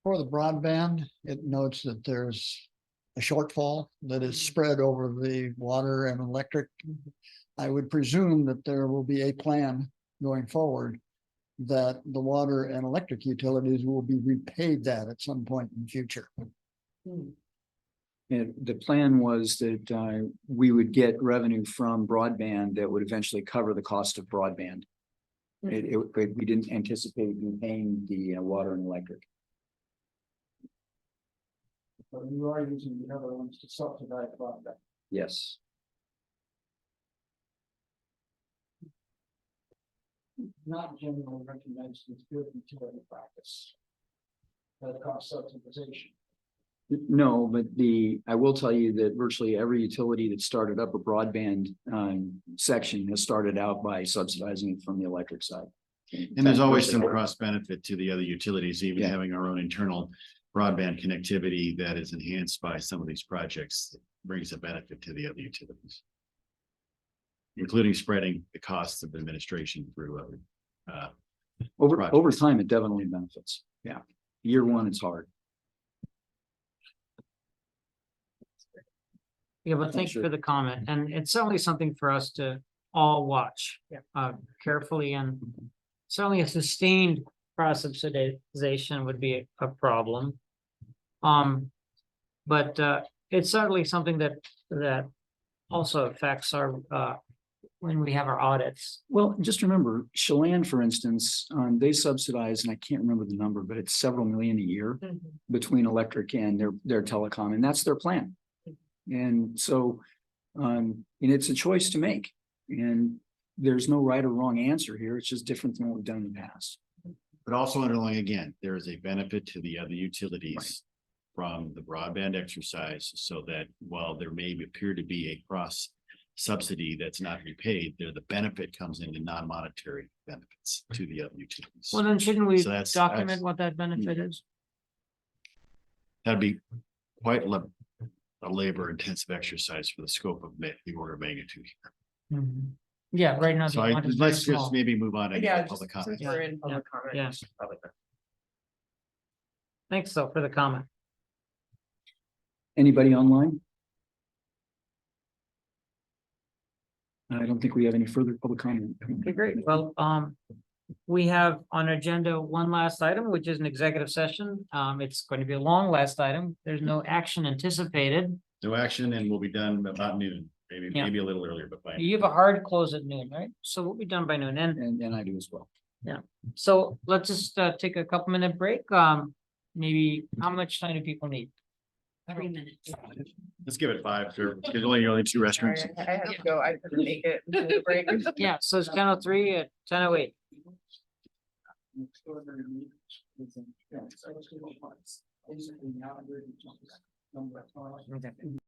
For the broadband, it notes that there's a shortfall that is spread over the water and electric. I would presume that there will be a plan going forward that the water and electric utilities will be repaid that at some point in the future. And the plan was that we would get revenue from broadband that would eventually cover the cost of broadband. We didn't anticipate paying the water and electric. But you are using the other ones to subsidize broadband. Yes. Not generally recognized as good utility practice. That cost subsidization. No, but I will tell you that virtually every utility that started up a broadband section has started out by subsidizing it from the electric side. And there's always some cross benefit to the other utilities, even Yeah. having our own internal broadband connectivity that is enhanced by some of these projects brings a benefit to the other utilities. Including spreading the costs of administration through other. Over projects. time, it definitely benefits. Yeah. Year one, it's hard. Yeah, but thank you Sure. for the comment, and it's certainly something for us to all watch carefully, and certainly a sustained cross-subsidization would be a problem. But it's certainly something that also affects our when we have our audits. Well, just remember, Chelan, for instance, they subsidize, and I can't remember the number, but it's several million a year between electric and their telecom, and that's their plan. And so, and it's a choice to make, and there's no right or wrong answer here. It's just different than what we've done in the past. But also underlying again, there is a benefit to the other utilities from the broadband exercise, so that while there may appear to be a cross subsidy that's not repaid, there the benefit comes into non-monetary benefits to the other utilities. Well, then shouldn't we So that's- document that's- what that benefit is? That'd be quite a labor intensive exercise for the scope of the order of magnitude here. Yeah, right now. the So amount is very let's just small. maybe move on to Yeah, public just comment. since we're in public comment. Yeah. just public comment. Thanks though for the comment. Anybody online? I don't think we have any further public comment. Okay, great. Well, we have on agenda one last item, which is an executive session. It's going to be a long last item. There's no action anticipated. No action, and we'll be done about noon, Yeah. maybe a little earlier, but by. You have a hard close at noon, right? So we'll be done by noon. And I do as well. So let's just take a couple minute break. Maybe how much time do people need? 3 minutes. Let's give it 5, sure. There's only 2 Sorry, restaurants. I have to go, I couldn't make it. until the break. Yeah, so it's 10:03 at 10:08. Extraordinary meetings within, yeah, so it's gonna be months. Basically, now I'm ready to jump back. Number of times.